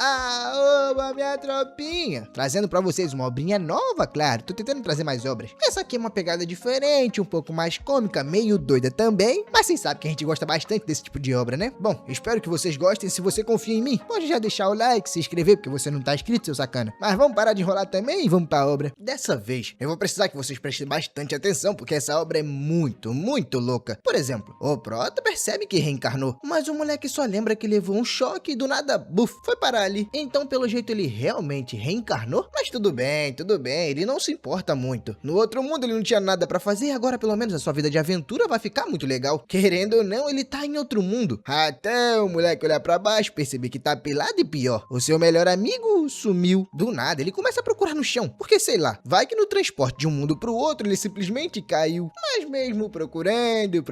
Oba, minha tropinha! Trazendo pra vocês uma obrinha nova, claro. Tô tentando trazer mais obras. Essa aqui é uma pegada diferente, um pouco mais cômica, meio doida também. Mas vocês sabem que a gente gosta bastante desse tipo de obra, né? Bom, espero que vocês gostem. Se você confia em mim, pode já deixar o like, se inscrever, porque você não tá inscrito, seu sacana. Mas vamos parar de enrolar também e vamos pra obra. Dessa vez, eu vou precisar que vocês prestem bastante atenção, porque essa obra é muito, muito louca. Por exemplo, o Prota percebe que reencarnou, mas o moleque só lembra que levou um choque e do nada, buf, foi parar ali. Então, pelo jeito, ele realmente reencarnou? Mas tudo bem, ele não se importa muito. No outro mundo ele não tinha nada pra fazer e agora pelo menos a sua vida de aventura vai ficar muito legal. Querendo ou não, ele tá em outro mundo. Até o moleque olhar pra baixo, perceber que tá pelado e pior. O seu melhor amigo sumiu. Do nada, ele começa a procurar no chão. Porque sei lá, vai que no transporte de um mundo pro outro ele simplesmente caiu. Mas mesmo procurando,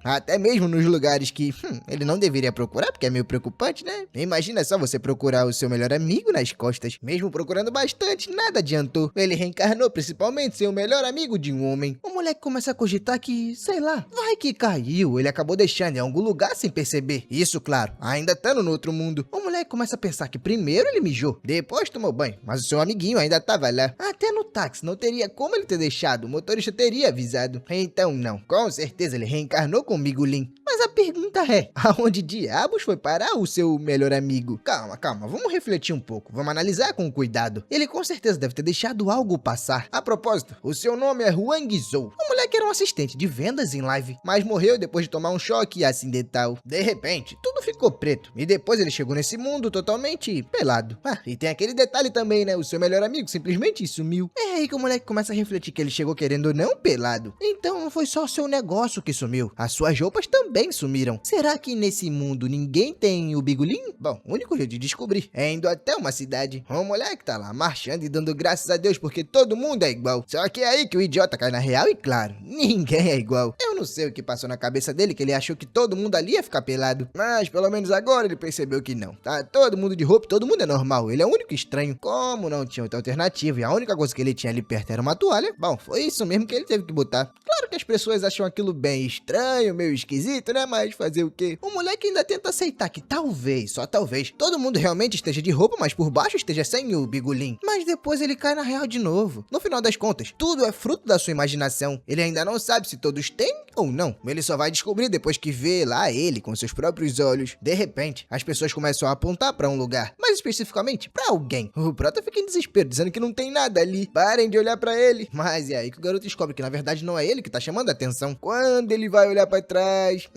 até mesmo nos lugares que ele não deveria procurar, porque é meio preocupante, né? Imagina só você procurar o seu melhor amigo nas costas. Mesmo procurando bastante, nada adiantou. Ele reencarnou principalmente ser o melhor amigo de um homem. O moleque começa a cogitar que, sei lá, vai que caiu. Ele acabou deixando em algum lugar sem perceber. Isso, claro, ainda estando no outro mundo. O moleque começa a pensar que primeiro ele mijou, depois tomou banho, mas o seu amiguinho ainda tava lá. Até no táxi não teria como ele ter deixado, o motorista teria avisado. Então não, com certeza ele reencarnou com o Migulim. Mas a pergunta é, aonde diabos foi parar o seu melhor amigo? Calma, vamos refletir um pouco, vamos analisar com cuidado. Ele com certeza deve ter deixado algo passar. A propósito, o seu nome é Huang Zhou. O moleque era um assistente de vendas em live, mas morreu depois de tomar um choque acidental. De repente, tudo ficou preto, e depois ele chegou nesse mundo totalmente pelado. E tem aquele detalhe também, né? O seu melhor amigo simplesmente sumiu. É aí que o moleque começa a refletir que ele chegou querendo ou não pelado. Então não foi só o seu negócio que sumiu, as suas roupas também sumiram. Será que nesse mundo ninguém tem o Bigulim? Bom, o único jeito de descobrir é indo até uma cidade. O moleque tá lá marchando e dando graças a Deus porque todo mundo é igual. Só que é aí que o idiota cai na real e claro, ninguém é igual. Eu não sei o que passou na cabeça dele que ele achou que todo mundo ali ia ficar pelado. Mas pelo menos agora ele percebeu que não. Tá todo mundo de roupa, todo mundo é normal. Ele é o único estranho. Como não tinha outra alternativa e a única coisa que ele tinha ali perto era uma toalha, bom, foi isso mesmo que ele teve que botar. Claro que as pessoas acham aquilo bem estranho, meio esquisito, né? Mas fazer o quê? O moleque ainda tenta aceitar que talvez, só talvez, todo mundo realmente esteja de roupa, mas por baixo esteja sem o Bigulim. Mas depois ele cai na real de novo. No final das contas, tudo é fruto da sua imaginação. Ele ainda não sabe se todos têm ou não. Ele só vai descobrir depois que vê lá ele com seus próprios olhos. De repente, as pessoas começam a apontar pra um lugar, mais especificamente pra alguém. O Prota fica em desespero, dizendo que não tem nada ali. Parem de olhar pra ele. Mas é aí que o garoto descobre que na verdade não é ele que tá chamando a atenção. Quando ele vai olhar pra trás,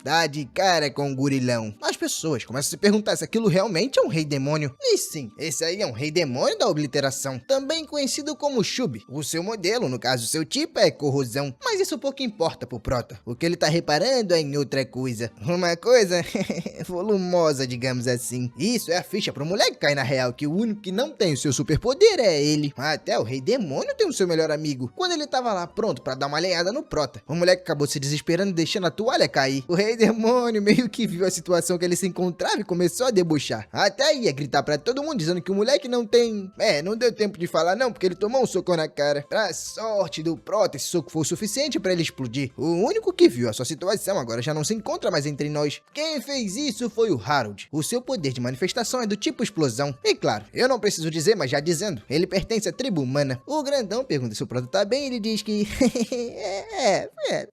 dá de cara com o gurilão. As pessoas começam a se perguntar se aquilo realmente é um rei demônio. E sim, esse aí é um rei demônio da obliteração, também conhecido como Chub. O seu modelo, no caso seu tipo, é corrosão. Mas isso pouco importa pro Prota. O que ele tá reparando é em outra coisa. Uma coisa volumosa, digamos assim. Isso é a ficha pro moleque cair na real, que o único que não tem o seu superpoder é ele. Até o rei demônio tem o seu melhor amigo. Quando ele tava lá pronto pra dar uma lenhada no Prota, o moleque acabou se desesperando e deixando a toalha cair. O rei demônio meio que viu a situação que ele se encontrava e começou a debochar. Até ia gritar pra todo mundo dizendo que o moleque não tem... não deu tempo de falar não, porque ele tomou um soco na cara. Pra sorte do Prota, esse soco foi o suficiente pra ele explodir. O único que viu a sua situação agora já não se encontra mais entre nós. Quem fez isso foi o Harold. O seu poder de manifestação é do tipo explosão. E claro, eu não preciso dizer, mas já dizendo, ele pertence à tribo humana. O grandão pergunta se o Prota tá bem e ele diz que...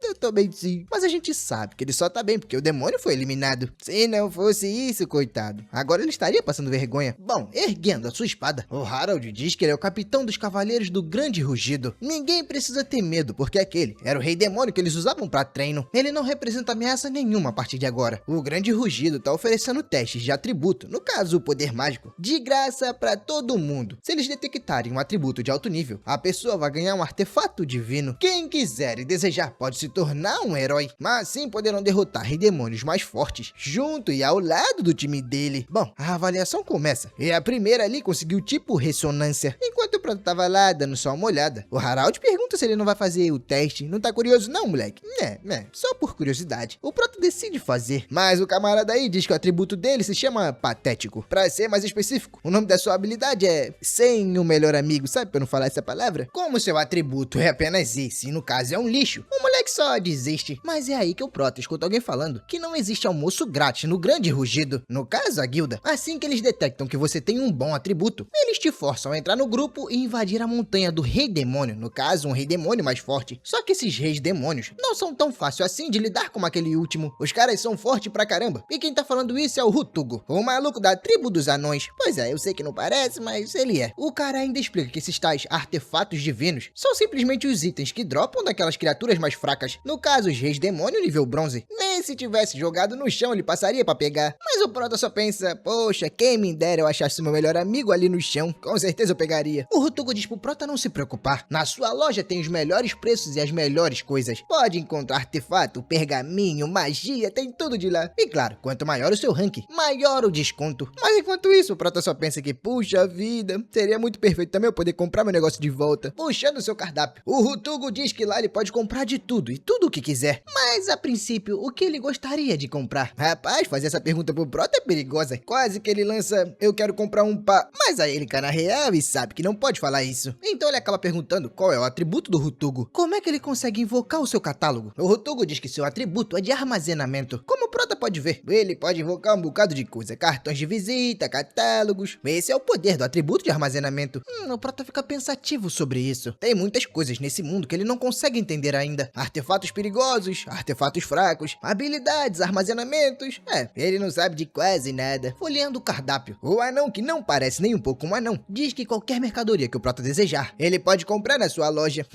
eu tô bem sim. Mas a gente sabe que ele só tá bem porque o demônio foi eliminado. Se não fosse isso, coitado, agora ele estaria passando vergonha. Bom, erguendo a sua espada, o Harold diz que ele é o capitão dos cavaleiros do Grande Rugido. Ninguém precisa ter medo, porque aquele era o rei demônio que eles usavam pra treino. Ele não representa ameaça nenhuma a partir de agora. O Grande Rugido tá oferecendo testes de atributo, no caso o poder mágico, de graça pra todo mundo. Se eles detectarem um atributo de alto nível, a pessoa vai ganhar um artefato divino. Quem quiser e desejar pode se tornar um herói, mas sim poderão derrotar rei demônios mais fortes, junto e ao lado do time dele. Bom, a avaliação começa, e a primeira ali conseguiu tipo ressonância. Enquanto o Prota tava lá dando só uma olhada, o Harold pergunta se ele não vai fazer o teste. Não tá curioso não, moleque? Só por curiosidade. O Prota decide fazer, mas o camarada aí diz que o atributo dele se chama patético. Pra ser mais específico, o nome da sua habilidade é sem o melhor amigo, sabe, pra não falar essa palavra? Como seu atributo é apenas esse, e no caso é um lixo, o moleque só desiste. Mas é aí que que o Prota escuta alguém falando que não existe almoço grátis no Grande Rugido, no caso a guilda. Assim que eles detectam que você tem um bom atributo, eles te forçam a entrar no grupo e invadir a montanha do Rei Demônio, no caso um Rei Demônio mais forte. Só que esses Reis Demônios não são tão fácil assim de lidar como aquele último. Os caras são fortes pra caramba. E quem tá falando isso é o Hutugo, o maluco da tribo dos anões. Pois é, eu sei que não parece, mas ele é. O cara ainda explica que esses tais artefatos divinos são simplesmente os itens que dropam daquelas criaturas mais fracas. No caso, os Reis Demônio nível bronze. Nem se tivesse jogado no chão ele passaria pra pegar. Mas o Prota só pensa, poxa, quem me dera eu achasse meu melhor amigo ali no chão. Com certeza eu pegaria. O Hutugo diz pro Prota não se preocupar. Na sua loja tem os melhores preços e as melhores coisas. Pode encontrar artefato, pergaminho, magia, tem tudo de lá. E claro, quanto maior o seu rank, maior o desconto. Mas enquanto isso, o Prota só pensa que, puxa vida, seria muito perfeito também eu poder comprar meu negócio de volta, puxando o seu cardápio. O Hutugo diz que lá ele pode comprar de tudo e tudo o que quiser. Mas a princípio, o que ele gostaria de comprar? Rapaz, fazer essa pergunta pro Prota é perigosa. Quase que ele lança, eu quero comprar um pá. Mas aí ele cai na real e sabe que não pode falar isso. Então ele acaba perguntando qual é o atributo do Hutugo. Como é que ele consegue invocar o seu catálogo? O Hutugo diz que seu atributo é de armazenamento. Como o Prota pode ver, ele pode invocar um bocado de coisa. Cartões de visita, catálogos. Esse é o poder do atributo de armazenamento. O Prota fica pensativo sobre isso. Tem muitas coisas nesse mundo que ele não consegue entender ainda. Artefatos perigosos, artefatos fracos, habilidades, armazenamentos. Ele não sabe de quase nada. Folheando o cardápio, o anão, que não parece nem um pouco um anão, diz que qualquer mercadoria que o Prota desejar, ele pode comprar na sua loja.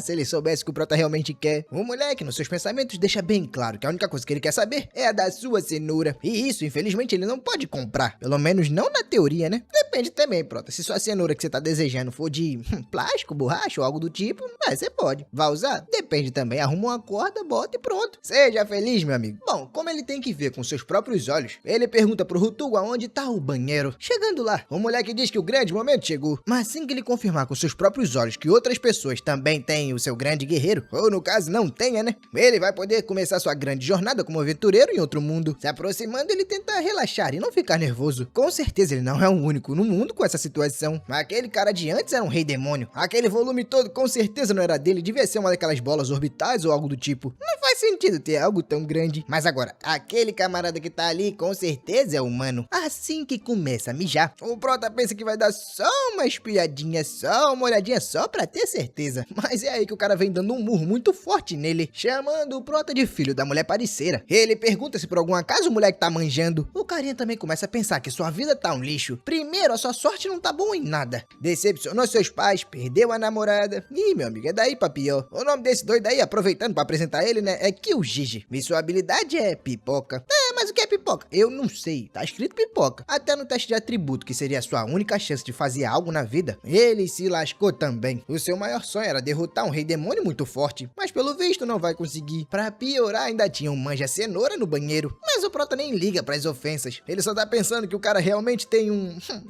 Se ele soubesse o que o Prota realmente quer. O moleque, nos seus pensamentos, deixa bem claro que a única coisa que ele quer saber é a da sua cenoura. E isso, infelizmente, ele não pode comprar. Pelo menos não na teoria, né? Depende também, Prota. Se sua cenoura que você tá desejando for de plástico, borracha ou algo do tipo, você pode. Vai usar? Depende também. Arruma uma corda, bota e pronto. Seja feliz, meu amigo. Bom, como ele tem que ver com seus próprios olhos, ele pergunta pro Hutugo aonde tá o banheiro. Chegando lá, o moleque diz que o grande momento chegou. Mas assim que ele confirmar com seus próprios olhos que outras pessoas também têm o seu grande guerreiro, ou no caso não tenha, né? Ele vai poder começar sua grande jornada como aventureiro em outro mundo. Se aproximando, ele tenta relaxar e não ficar nervoso. Com certeza ele não é o único no mundo com essa situação. Aquele cara de antes era um rei demônio. Aquele volume todo com certeza não era dele, devia ser uma daquelas bolas orbitais ou algo do tipo. Não faz sentido ter algo tão grande. Mas agora, aquele camarada que tá ali com certeza é humano. Assim que começa a mijar, o Prota pensa que vai dar só uma espiadinha, só uma olhadinha só pra ter certeza. Mas é aí que o cara vem dando um murro muito forte nele, chamando o Prota de filho da mulher parceira. Ele pergunta se por algum acaso o moleque tá manjando. O carinha também começa a pensar que sua vida tá um lixo. Primeiro, a sua sorte não tá boa em nada. Decepcionou seus pais, perdeu a namorada. Ih, meu amigo, é daí pra pior. O nome desse doido aí, aproveitando pra apresentar ele, né, é Kyujiji. E sua habilidade é pipoca. Mas o que é pipoca? Eu não sei. Tá escrito pipoca. Até no teste de atributo, que seria a sua única chance de fazer algo na vida, ele se lascou também. O seu maior sonho era derrotar um rei demônio muito forte, mas pelo visto não vai conseguir. Pra piorar, ainda tinha um manja cenoura no banheiro. Mas o Prota nem liga pras ofensas. Ele só tá pensando que o cara realmente tem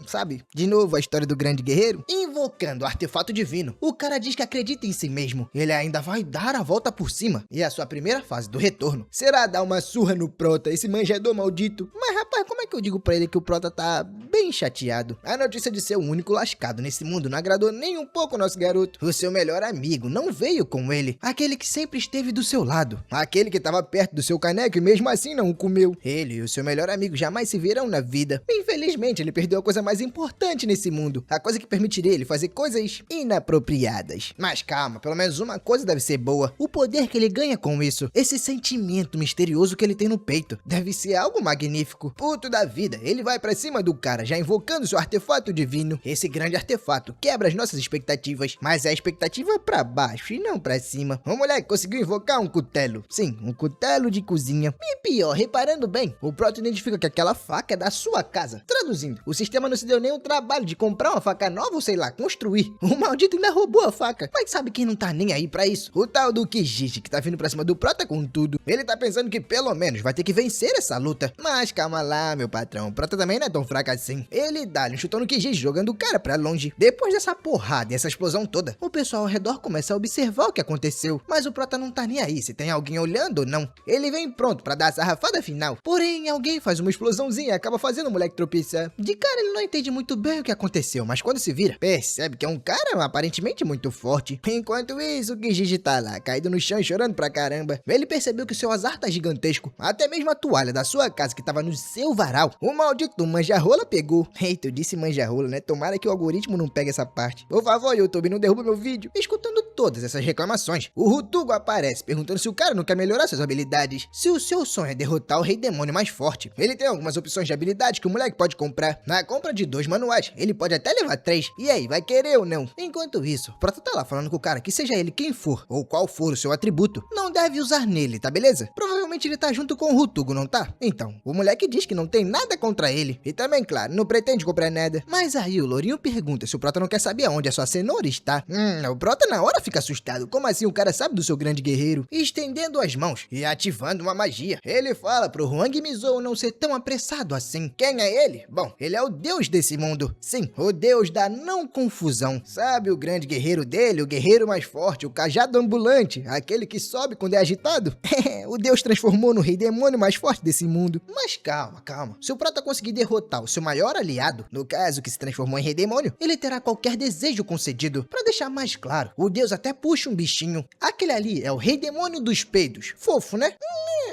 sabe? De novo a história do grande guerreiro. Invocando o artefato divino, o cara diz que acredita em si mesmo. Ele ainda vai dar a volta por cima. E a sua primeira fase do retorno será dar uma surra no Prota, esse manjador maldito. Mas rapaz, como é que eu digo pra ele que o Prota tá bem chateado? A notícia de ser o único lascado nesse mundo não agradou nem um pouco o nosso garoto. O seu melhor amigo não veio com ele. Aquele que sempre esteve do seu lado. Aquele que tava perto do seu caneco e mesmo assim não o comeu. Ele e o seu melhor amigo jamais se verão na vida. Infelizmente, ele perdeu a coisa mais importante nesse mundo. A coisa que permitiria ele fazer coisas inapropriadas. Mas calma, pelo menos uma coisa deve ser boa. O poder que ele ganha com isso. Esse sentimento misterioso que ele tem no peito. Deve ser algo magnífico. Puto da vida, ele vai pra cima do cara, já invocando seu artefato divino. Esse grande artefato quebra as nossas expectativas, mas é a expectativa pra baixo e não pra cima. O moleque conseguiu invocar um cutelo. Sim, um cutelo de cozinha. E pior, reparando bem, o Prota identifica que aquela faca é da sua casa. Traduzindo, o sistema não se deu nem o trabalho de comprar uma faca nova ou sei lá, construir. O maldito ainda roubou a faca. Mas sabe quem não tá nem aí pra isso? O tal do Kijiji, que tá vindo pra cima do Prota com tudo. Ele tá pensando que pelo menos vai ter que vencer essa luta. Mas calma lá, meu patrão, o Prota também não é tão fraco assim. Ele dá-lhe um chutão no QG, jogando o cara pra longe. Depois dessa porrada e essa explosão toda, o pessoal ao redor começa a observar o que aconteceu. Mas o Prota não tá nem aí se tem alguém olhando ou não. Ele vem pronto pra dar a sarrafada final. Porém, alguém faz uma explosãozinha e acaba fazendo o moleque tropeçar. De cara, ele não entende muito bem o que aconteceu, mas quando se vira, percebe que é um cara aparentemente muito forte. Enquanto isso, o Kijiji tá lá, caído no chão e chorando pra caramba. Ele percebeu que o seu azar tá gigantesco. Até mesmo a toalha da sua casa que tava no seu varal, o maldito manjarrola pegou. Eita, eu disse manjarrola, né? Tomara que o algoritmo não pegue essa parte. Por favor, YouTube, não derruba meu vídeo. Escutando todas essas reclamações, o Rutugo aparece perguntando se o cara não quer melhorar suas habilidades. Se o seu sonho é derrotar o rei demônio mais forte, ele tem algumas opções de habilidades que o moleque pode comprar. Na compra de 2 manuais, ele pode até levar 3. E aí, vai querer ou não? Enquanto isso, o Prota tá lá falando com o cara que seja ele quem for, ou qual for o seu atributo, não deve usar nele, tá beleza? Provavelmente ele tá junto com o Rutugo, não tá? Então, o moleque diz que não tem nada contra ele. E também, claro, não pretende comprar nada. Mas aí o Lourinho pergunta se o Prota não quer saber aonde a sua cenoura está. O Prota na hora fica assustado. Como assim o cara sabe do seu grande guerreiro? Estendendo as mãos e ativando uma magia. Ele fala pro Huang Mizou não ser tão apressado assim. Quem é ele? Bom, ele é o deus desse mundo. Sim, o deus da não confusão. Sabe o grande guerreiro dele, o guerreiro mais forte, o cajado ambulante, aquele que sobe quando é agitado? O deus transformou no rei demônio mais forte desse mundo. Mas calma, calma. Se o Prota conseguir derrotar o seu maior aliado, no caso que se transformou em rei demônio, ele terá qualquer desejo concedido. Pra deixar mais claro, o deus até puxa um bichinho. Aquele ali é o rei demônio dos peidos. Fofo, né?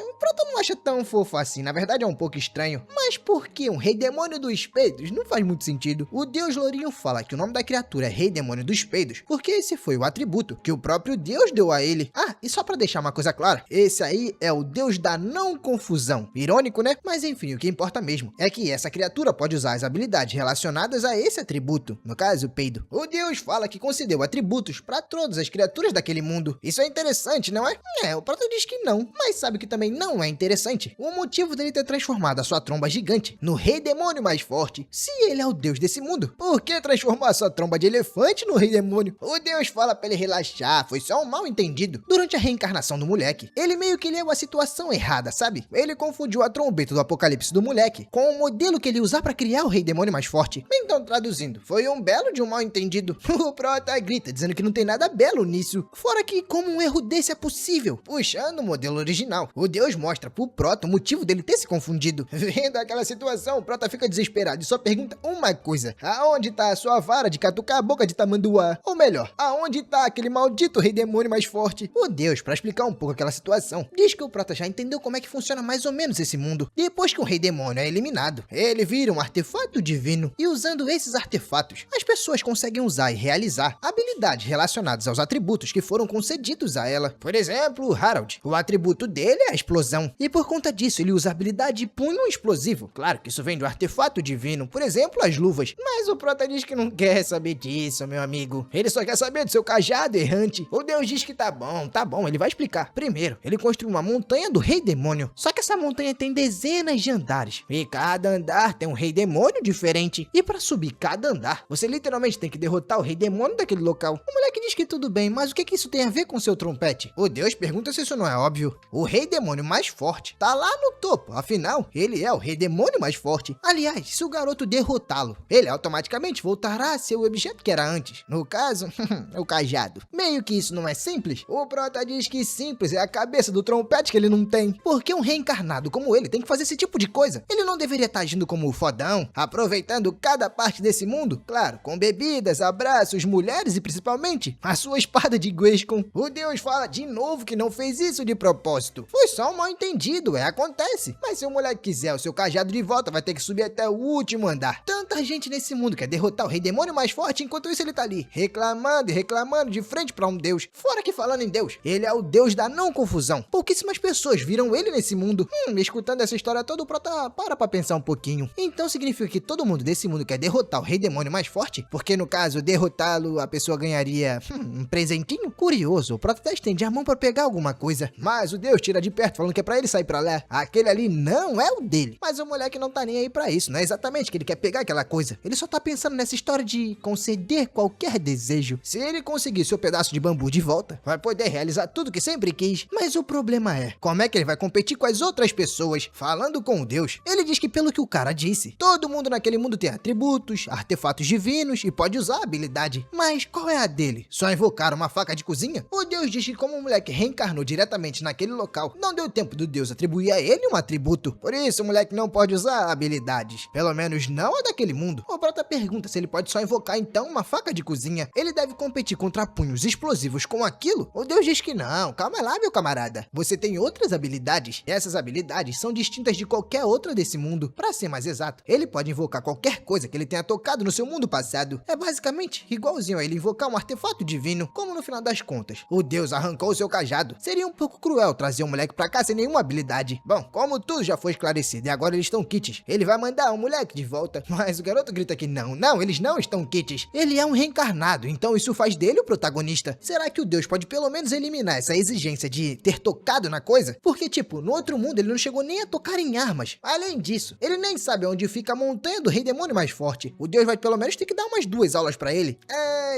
O Prota não acha tão fofo assim, na verdade é um pouco estranho. Mas por que um rei demônio dos peidos? Não faz muito sentido. O deus Lourinho fala que o nome da criatura é rei demônio dos peidos, porque esse foi o atributo que o próprio deus deu a ele. Ah, e só pra deixar uma coisa clara, esse aí é o deus da não confusão. Irônico, né? Mas enfim, o que importa mesmo é que essa criatura pode usar as habilidades relacionadas a esse atributo, no caso, o peido. O deus fala que concedeu atributos pra todas as criaturas daquele mundo. Isso é interessante, não é? O Prota diz que não, mas sabe que também não é interessante. O motivo dele ter transformado a sua tromba gigante no rei demônio mais forte, se ele é o deus desse mundo, por que transformar a sua tromba de elefante no rei demônio? O deus fala pra ele relaxar, foi só um mal entendido. Durante a reencarnação do moleque, ele meio que leu a situação errada, sabe? Ele confundiu a trombeta do apocalipse do moleque com o modelo que ele ia usar pra criar o rei demônio mais forte. Então, traduzindo, foi um belo de um mal entendido. O Prota grita, dizendo que não tem nada belo nisso. Fora que, como um erro desse é possível? Puxando o modelo original, o deus mostra pro Prota o motivo dele ter se confundido. Vendo aquela situação, o Prota fica desesperado e só pergunta uma coisa: aonde tá a sua vara de catucar a boca de tamanduá? Ou melhor, aonde tá aquele maldito rei demônio mais forte? O deus, pra explicar um pouco aquela situação, diz que o Prota já entendeu como é que funciona mais ou menos esse mundo. Depois que um rei demônio é eliminado, ele vira um artefato divino, e usando esses artefatos, as pessoas conseguem usar e realizar habilidades relacionadas aos atributos que foram concedidos a ela. Por exemplo, o Harold, o atributo dele é a explosão, e por conta disso ele usa a habilidade punho explosivo. Claro que isso vem do artefato divino, por exemplo, as luvas. Mas o Prota diz que não quer saber disso, meu amigo. Ele só quer saber do seu cajado errante. O deus diz que tá bom, ele vai explicar. Primeiro, ele construiu uma montanha do rei demônio, só que essa montanha tem dezenas de andares, e cada andar tem um rei demônio diferente. E pra subir cada andar, você literalmente tem que derrotar o rei demônio daquele local. O moleque diz que tudo bem, mas o que isso tem a ver com seu trompete? O deus pergunta se isso não é óbvio. O rei demônio mais forte tá lá no topo, afinal, ele é o rei demônio mais forte. Aliás, se o garoto derrotá-lo, ele automaticamente voltará a ser o objeto que era antes. No caso, o cajado. Meio que isso não é simples? O Prota diz que simples é a cabeça do trompete que ele não tem. Porque um reencarnado como ele tem que fazer esse tipo de coisa. Ele não deveria estar agindo como o fodão, aproveitando cada parte desse mundo, claro, com bebidas, abraços, mulheres e principalmente a sua espada de Grayskull. O deus fala de novo que não fez isso de propósito. Foi só um mal entendido, acontece. Mas se o moleque quiser o seu cajado de volta, vai ter que subir até o último andar. Tanta gente nesse mundo quer derrotar o rei demônio mais forte, enquanto isso ele tá ali, reclamando e reclamando de frente pra um deus. Fora que falando em deus, ele é o deus da não confusão. Pouquíssimas pessoas viram ele nesse mundo. Escutando essa história toda, o Prota para pra pensar um pouquinho. Então significa que todo mundo desse mundo quer derrotar o rei demônio mais forte? Porque no caso, derrotá-lo, a pessoa ganharia Um presentinho? Curioso, o Prota até estende a mão pra pegar alguma coisa, mas o Deus tira de perto falando que é pra ele sair pra lá. Aquele ali não é o dele. Mas o moleque não tá nem aí pra isso, não é exatamente que ele quer pegar aquela coisa. Ele só tá pensando nessa história de conceder qualquer desejo. Se ele conseguir seu pedaço de bambu de volta, vai poder realizar tudo que sempre quis. Mas o problema é, como é que ele vai competir com as outras pessoas? Falando com o Deus, ele diz que pelo que o cara disse, todo mundo naquele mundo tem atributos, artefatos divinos e pode usar a habilidade. Mas qual é a dele? Só invocar uma faca de cozinha? O Deus diz que como o moleque reencarnou diretamente naquele local, não deu tempo do Deus atribuir a ele um atributo. Por isso o moleque não pode usar habilidades. Pelo menos não a daquele mundo. O Prota pergunta se ele pode só invocar então uma faca de cozinha. Ele deve competir contra punhos explosivos com aquilo? O Deus diz que não. Calma lá, meu camarada. Você tem outras habilidades. E essas habilidades são distintas de qualquer outra desse mundo. Pra ser mais exato, ele pode invocar qualquer coisa que ele tenha tocado no seu mundo passado. É basicamente igualzinho a ele invocar um artefato divino, como no final das contas, o Deus arrancou o seu cajado. Seria um pouco cruel trazer o moleque pra cá sem nenhuma habilidade. Bom, como tudo já foi esclarecido e agora eles estão quites, ele vai mandar o moleque de volta. Mas o garoto grita que não, eles não estão quites. Ele é um reencarnado, então isso faz dele o protagonista. Será que o Deus pode pelo menos eliminar essa exigência de ter tocado na coisa? Porque, tipo, no outro mundo ele não chegou nem a tocar em armas. Além disso, ele nem sabe onde fica a montanha do rei demônio mais forte. O Deus vai pelo menos ter que dar umas 2 aulas pra ele.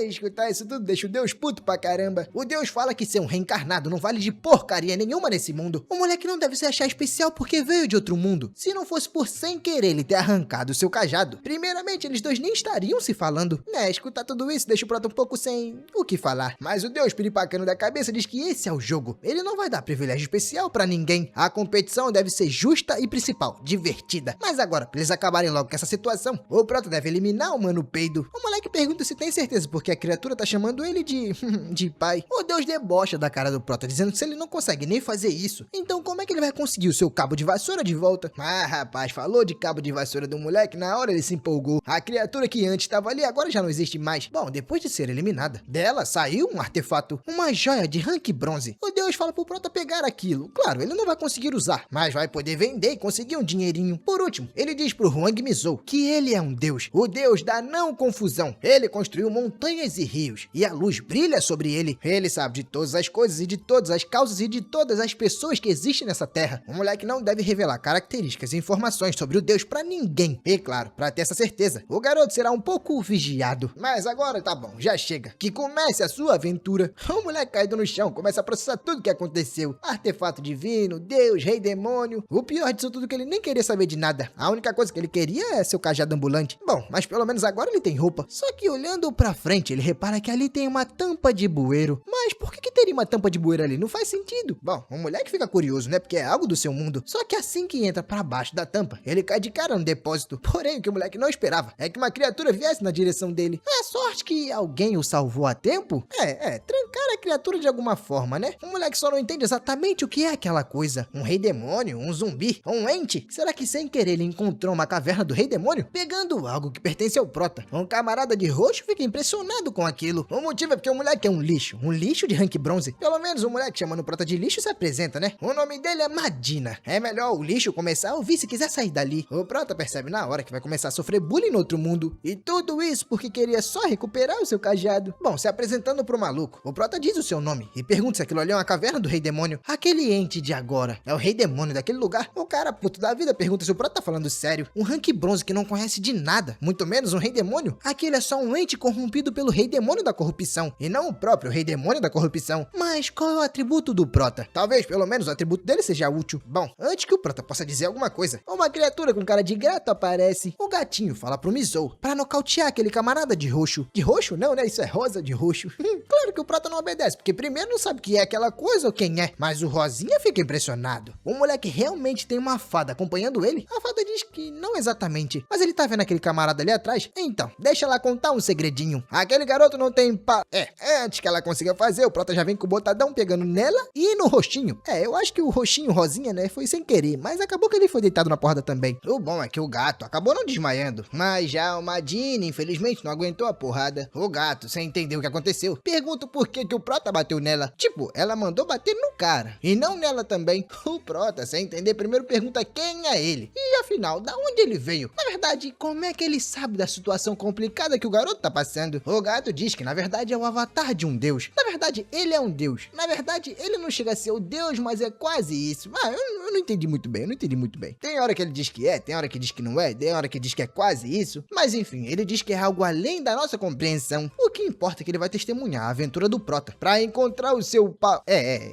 Escutar isso tudo deixa o Deus puto pra caramba. O Deus fala que ser um reencarnado não vale de porcaria nenhuma nesse mundo. O moleque não deve se achar especial porque veio de outro mundo. Se não fosse por sem querer ele ter arrancado o seu cajado, primeiramente eles dois nem estariam se falando. Escutar tudo isso deixa o Prota um pouco sem o que falar. Mas o Deus piripacano da cabeça diz que esse é o jogo. Ele não vai dar privilégio especial pra ninguém. A competição deve ser justa e principal, divertida. Mas agora, pra eles acabarem logo com essa situação, o Prota deve eliminar o Mano Peido. O moleque pergunta se tem certeza porque a criatura tá chamando ele de pai. O Deus debocha da cara do Prota, dizendo que se ele não consegue nem fazer isso, então como é que ele vai conseguir o seu cabo de vassoura de volta? Ah, rapaz, falou de cabo de vassoura do moleque, na hora ele se empolgou. A criatura que antes estava ali agora já não existe mais. Bom, depois de ser eliminada, dela saiu um artefato, uma joia de rank bronze. O Deus fala pro Prota pegar aquilo. Claro, ele não vai conseguir usar, mas vai poder vender e conseguir um dinheirinho. Por último, ele diz pro Huang Mizou que ele é um deus, o deus da não confusão. Ele construiu montanhas e rios, e a luz brilha sobre ele. Ele sabe de todas as coisas e de todas as causas e de todas as pessoas que existem nessa terra. O moleque não deve revelar características e informações sobre o deus pra ninguém. E claro, pra ter essa certeza, o garoto será um pouco vigiado. Mas agora tá bom, já chega. Que comece a sua aventura. O moleque caído no chão começa a processar tudo que aconteceu. Artefato divino, deus, rei demônio. O pior disso tudo é que ele nem queria saber de nada. A única coisa que ele queria é seu cajado ambulante. Bom, mas pelo menos agora ele tem roupa. Só que olhando pra frente, ele repara que ali tem uma tampa de bueiro. Mas por que teria uma tampa de bueiro ali? Não faz sentido. Bom, o moleque fica curioso, né? Porque é algo do seu mundo. Só que assim que entra pra baixo da tampa, ele cai de cara no depósito. Porém, o que o moleque não esperava é que uma criatura viesse na direção dele. É sorte que alguém o salvou a tempo? Trancar a criatura de alguma forma, né? O moleque só não entende exatamente o que é aquela coisa. Um rei demônio? Um zumbi? Um ente? Será que sem querer ele encontrou uma caverna do rei demônio? Pegando algo que pertence ao Prota. Um camarada de roxo fica impressionado com aquilo. O motivo é porque o moleque é um lixo de rank bronze. Pelo menos o moleque chamando o Prota de lixo se apresenta, né? O nome dele é Madina. É melhor o lixo começar a ouvir se quiser sair dali. O Prota percebe na hora que vai começar a sofrer bullying no outro mundo. E tudo isso porque queria só recuperar o seu cajado. Bom, se apresentando pro maluco, o Prota diz o seu nome e pergunta se aquilo ali é uma caverna do rei demônio. Aquele ente de agora é o rei demônio daquele lugar? O cara puto da vida pergunta se o Prota tá falando sério. Um rank bronze que não conhece de nada, muito menos um rei demônio? Aquele é só um ente corrompido pelo rei demônio da corrupção, e não o próprio rei demônio da corrupção. Mas qual é o atributo do Prota? Talvez pelo menos o atributo dele seja útil. Bom, antes que o Prota possa dizer alguma coisa, uma criatura com cara de gato aparece. O gatinho fala pro Mizou pra nocautear aquele camarada de roxo. De roxo? Não, né? Isso é rosa de roxo. Claro que o Prota não obedece, porque primeiro não sabe o que é aquela coisa ou quem é, mas o Rosinha fica impressionado. O moleque realmente tem uma fada acompanhando ele? A fada diz que não exatamente, mas ele tá vendo aquele camarada ali atrás? Então, deixa ela contar um segredinho. Aquele garoto não tem antes que ela consiga fazer, o Prota já vem com o botadão pegando nela e no roxinho. Eu acho que o roxinho rosinha, né, foi sem querer, mas acabou que ele foi deitado na porta também. O bom é que o gato acabou não desmaiando, mas já o Madine, infelizmente, não aguentou a porrada. O gato, sem entender o que aconteceu, pergunta por que o Prota bateu nela. Tipo, ela mandou bater no cara, e não nela também. O Prota, sem entender, primeiro pergunta quem é ele, e afinal, da onde ele veio? Na verdade, como é que ele sabe da situação complicada que o garoto tá passando? O gato diz que, na verdade, verdade é o avatar de um deus. Na verdade, ele é um deus. Na verdade, ele não chega a ser o deus, mas é quase isso. Eu não entendi muito bem, Tem hora que ele diz que é, tem hora que diz que não é, tem hora que diz que é quase isso. Mas enfim, ele diz que é algo além da nossa compreensão. O que importa é que ele vai testemunhar a aventura do Prota pra encontrar o seu pau.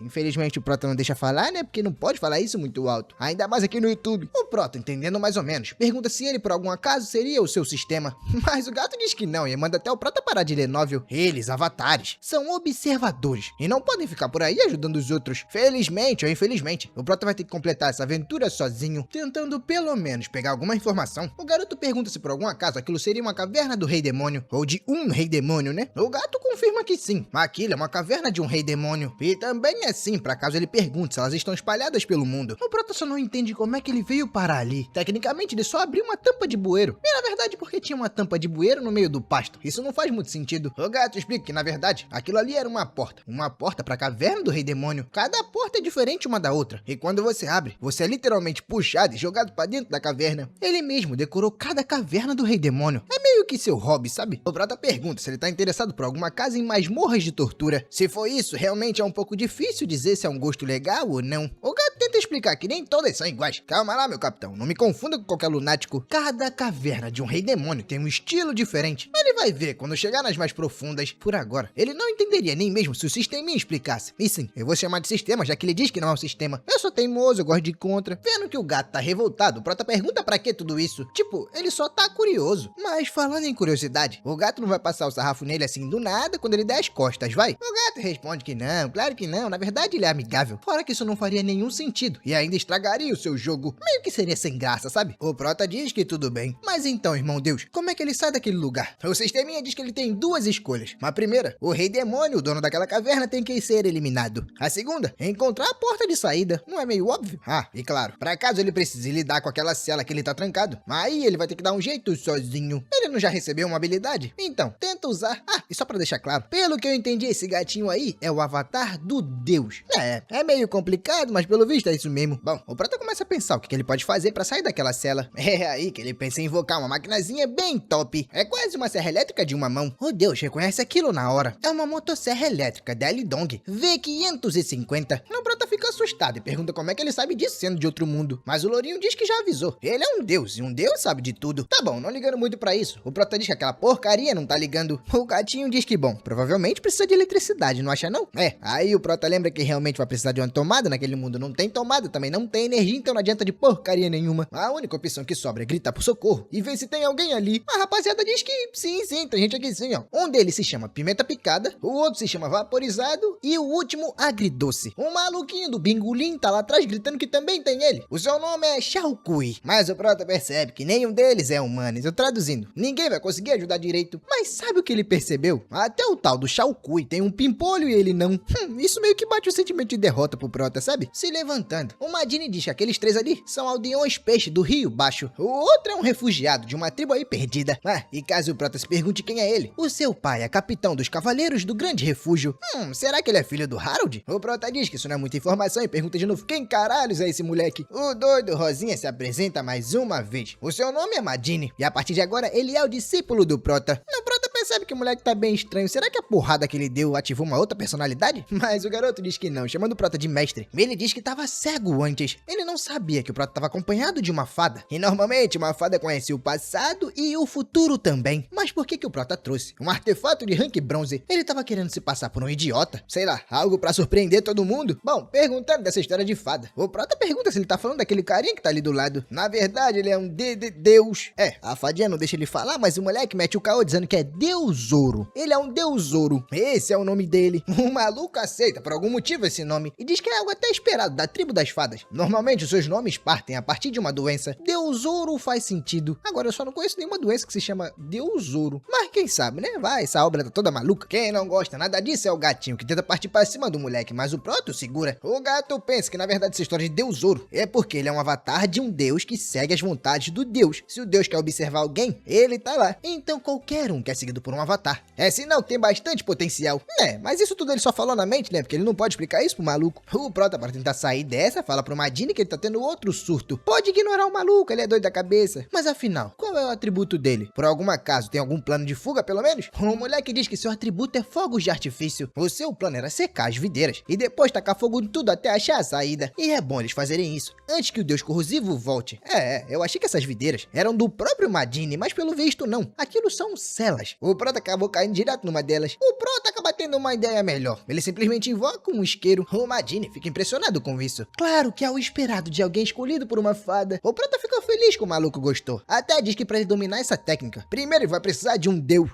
Infelizmente o Prota não deixa falar, né? Porque não pode falar isso muito alto. Ainda mais aqui no YouTube. O Prota, entendendo mais ou menos, pergunta se ele por algum acaso seria o seu sistema. Mas o gato diz que não e manda até o Prota parar de ler novel. Eles, avatares, são observadores e não podem ficar por aí ajudando os outros. Felizmente ou infelizmente, o Prota vai ter que completar essa aventura sozinho, tentando pelo menos pegar alguma informação. O garoto pergunta se por algum acaso aquilo seria uma caverna do Rei Demônio, ou de um Rei Demônio, né? O gato confirma que sim, aquilo é uma caverna de um Rei Demônio. E também é sim, para caso ele pergunte se elas estão espalhadas pelo mundo. O Prota só não entende como é que ele veio parar ali. Tecnicamente, ele só abriu uma tampa de bueiro. E na verdade, porque tinha uma tampa de bueiro no meio do pasto. Isso não faz muito sentido. O gato explica que, na verdade, aquilo ali era uma porta. Uma porta para a caverna do Rei Demônio. Cada porta é diferente uma da outra. E quando você abre, você é literalmente puxado e jogado para dentro da caverna. Ele mesmo decorou cada caverna do Rei Demônio. É meio que seu hobby, sabe? O Prota pergunta se ele tá interessado por alguma casa em masmorras de tortura. Se for isso, realmente é um pouco difícil dizer se é um gosto legal ou não. O gato tenta explicar que nem todas são iguais. Calma lá, meu capitão, não me confunda com qualquer lunático. Cada caverna de um Rei Demônio tem um estilo diferente. Ele vai ver quando chegar nas mais profundas. Por agora, ele não entenderia nem mesmo se o sisteminha explicasse. E sim, eu vou chamar de sistema, já que ele diz que não é um sistema. Eu sou teimoso, eu gosto de ir contra. Vendo que o gato tá revoltado, o Prota pergunta pra que tudo isso. Tipo, ele só tá curioso. Mas falando em curiosidade, o gato não vai passar o sarrafo nele assim do nada quando ele der as costas, vai? O gato responde que não, claro que não. Na verdade, ele é amigável. Fora que isso não faria nenhum sentido e ainda estragaria o seu jogo. Meio que seria sem graça, sabe? O Prota diz que tudo bem. Mas então, irmão Deus, como é que ele sai daquele lugar? O sisteminha diz que ele tem duas escolhas. A primeira, o Rei Demônio, o dono daquela caverna, tem que ser eliminado. A segunda, é encontrar a porta de saída. Não é meio óbvio? Ah, e claro, pra caso ele precise lidar com aquela cela que ele tá trancado, aí ele vai ter que dar um jeito sozinho. Ele não já recebeu uma habilidade? Então, tenta usar. Ah, e só pra deixar claro, pelo que eu entendi, esse gatinho aí é o avatar do Deus. É meio complicado, mas pelo visto é isso mesmo. Bom, o Prota começa a pensar o que ele pode fazer pra sair daquela cela. É aí que ele pensa em invocar uma maquinazinha bem top. É quase uma serra elétrica de uma mão. O Deus reconhece aquilo na hora. É uma motosserra elétrica da Lidong V550. O Prota fica assustado e pergunta como é que ele sabe disso sendo de outro mundo. Mas o Lourinho diz que já avisou. Ele é um deus e um deus sabe de tudo. Tá bom, não ligando muito pra isso. O Prota diz que aquela porcaria não tá ligando. O gatinho diz que, bom, provavelmente precisa de eletricidade, não acha não? Aí o Prota lembra que realmente vai precisar de uma tomada. Naquele mundo não tem tomada, também não tem energia, então não adianta de porcaria nenhuma. A única opção que sobra é gritar por socorro e ver se tem alguém ali. A rapaziada diz que sim, tem gente aqui sim, ó. Um deles se chama Pimenta Picada, o outro se chama Vaporizado e o último Agridoce. Um maluquinho do Bingolim tá lá atrás gritando que também tem ele. O seu nome é Xiaocui, mas o Prota percebe que nenhum deles é humano. Eu traduzindo, ninguém vai conseguir ajudar direito. Mas sabe o que ele percebeu? Até o tal do Xiaocui tem um pimpolho e ele não. Isso meio que bate o sentimento de derrota pro Prota, sabe? Se levantando, o Madine diz que aqueles três ali são aldeões peixe do Rio Baixo. O outro é um refugiado de uma tribo aí perdida. E caso o Prota se pergunte quem é ele, o seu pai é capitão dos cavaleiros do Grande Refúgio. Será que ele é filho do Harold? O Prota diz que isso não é muita informação e pergunta de novo quem caralhos é esse moleque. O doido Rosinha se apresenta mais uma vez. O seu nome é Madine e a partir de agora ele é o discípulo do Prota. O Prota percebe que o moleque tá bem estranho. Será que a porrada que ele deu ativou uma outra personalidade? Mas o garoto diz que não, chamando o Prota de mestre. Ele diz que tava cego antes. Ele não sabia que o Prota tava acompanhado de uma fada. E normalmente uma fada conhece o passado e o futuro também. Mas por que o Prota trouxe um artefato de rank bronze? Ele tava querendo se passar por um idiota? Sei lá, algo pra surpreender todo mundo? Bom, perguntando dessa história de fada, o Prota pergunta se ele tá falando daquele carinha que tá ali do lado. Na verdade, ele é um deus. A fadinha não deixa ele falar, mas o moleque mete o caô dizendo que é Deusouro. Ele é um Deusouro. Esse é o nome dele. O maluco aceita por algum motivo esse nome e diz que é algo até esperado da tribo das fadas. Normalmente os seus nomes partem a partir de uma doença. Deusouro faz sentido. Agora eu só não conheço nenhuma doença que se chama Deusouro. Mas quem sabe, né? Vai, essa obra tá toda maluca. Quem não gosta nada disso é o gatinho que tenta partir pra cima do moleque, mas o Prota o segura. O gato pensa que na verdade essa história de Deusouro é porque ele é um avatar de um deus que segue as vontades do deus. Se o deus quer observar alguém, ele tá lá. Então qualquer um que é seguido por um avatar. É sinal que tem bastante potencial. Mas isso tudo ele só falou na mente, né? Porque ele não pode explicar isso pro maluco. O Prota, para tentar sair dessa, fala pro Madine que ele tá tendo outro surto. Pode ignorar o maluco, ele é doido da cabeça. Mas afinal, qual é o atributo dele? Por algum acaso, tem algum plano de fuga, pelo menos? O moleque diz que seu atributo é fogos de artifício. O seu plano era secar as videiras e depois tacar fogo em tudo até achar a saída. E é bom eles fazerem isso antes que o deus corrosivo volte. Eu achei que essas videiras eram do próprio Madine, mas pelo visto não. Aquilo são celas. O Prota acabou caindo direto numa delas. O Prota acaba tendo uma ideia melhor. Ele simplesmente invoca um isqueiro. O Madine fica impressionado com isso. Claro que é o esperado de alguém escolhido por uma fada. O Prota ficou feliz que o maluco gostou. Até diz que pra ele dominar essa técnica, primeiro ele vai precisar de um deus.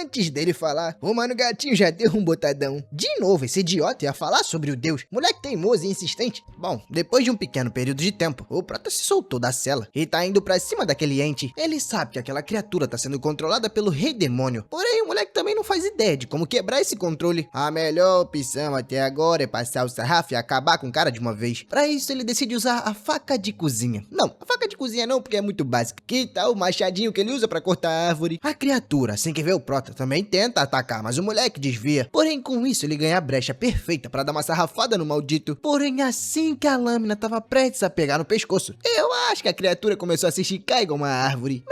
Antes dele falar, o Mano Gatinho já deu um botadão. De novo, esse idiota ia falar sobre o deus. Moleque teimoso e insistente. Bom, depois de um pequeno período de tempo, o Prota se soltou da cela e tá indo pra cima daquele ente. Ele sabe que aquela criatura tá sendo controlada pelo Rei Demônio. Porém, o moleque também não faz ideia de como quebrar esse controle. A melhor opção até agora é passar o sarrafo e acabar com o cara de uma vez. Pra isso, ele decide usar a faca de cozinha. Não, a faca de cozinha não, porque é muito básica. Que tal o machadinho que ele usa pra cortar a árvore? A criatura, assim que vê o Prota, também tenta atacar, mas o moleque desvia. Porém, com isso, ele ganha a brecha perfeita pra dar uma sarrafada no maldito. Porém, assim que a lâmina tava prestes a pegar no pescoço, eu acho que a criatura começou a se esticar igual uma árvore.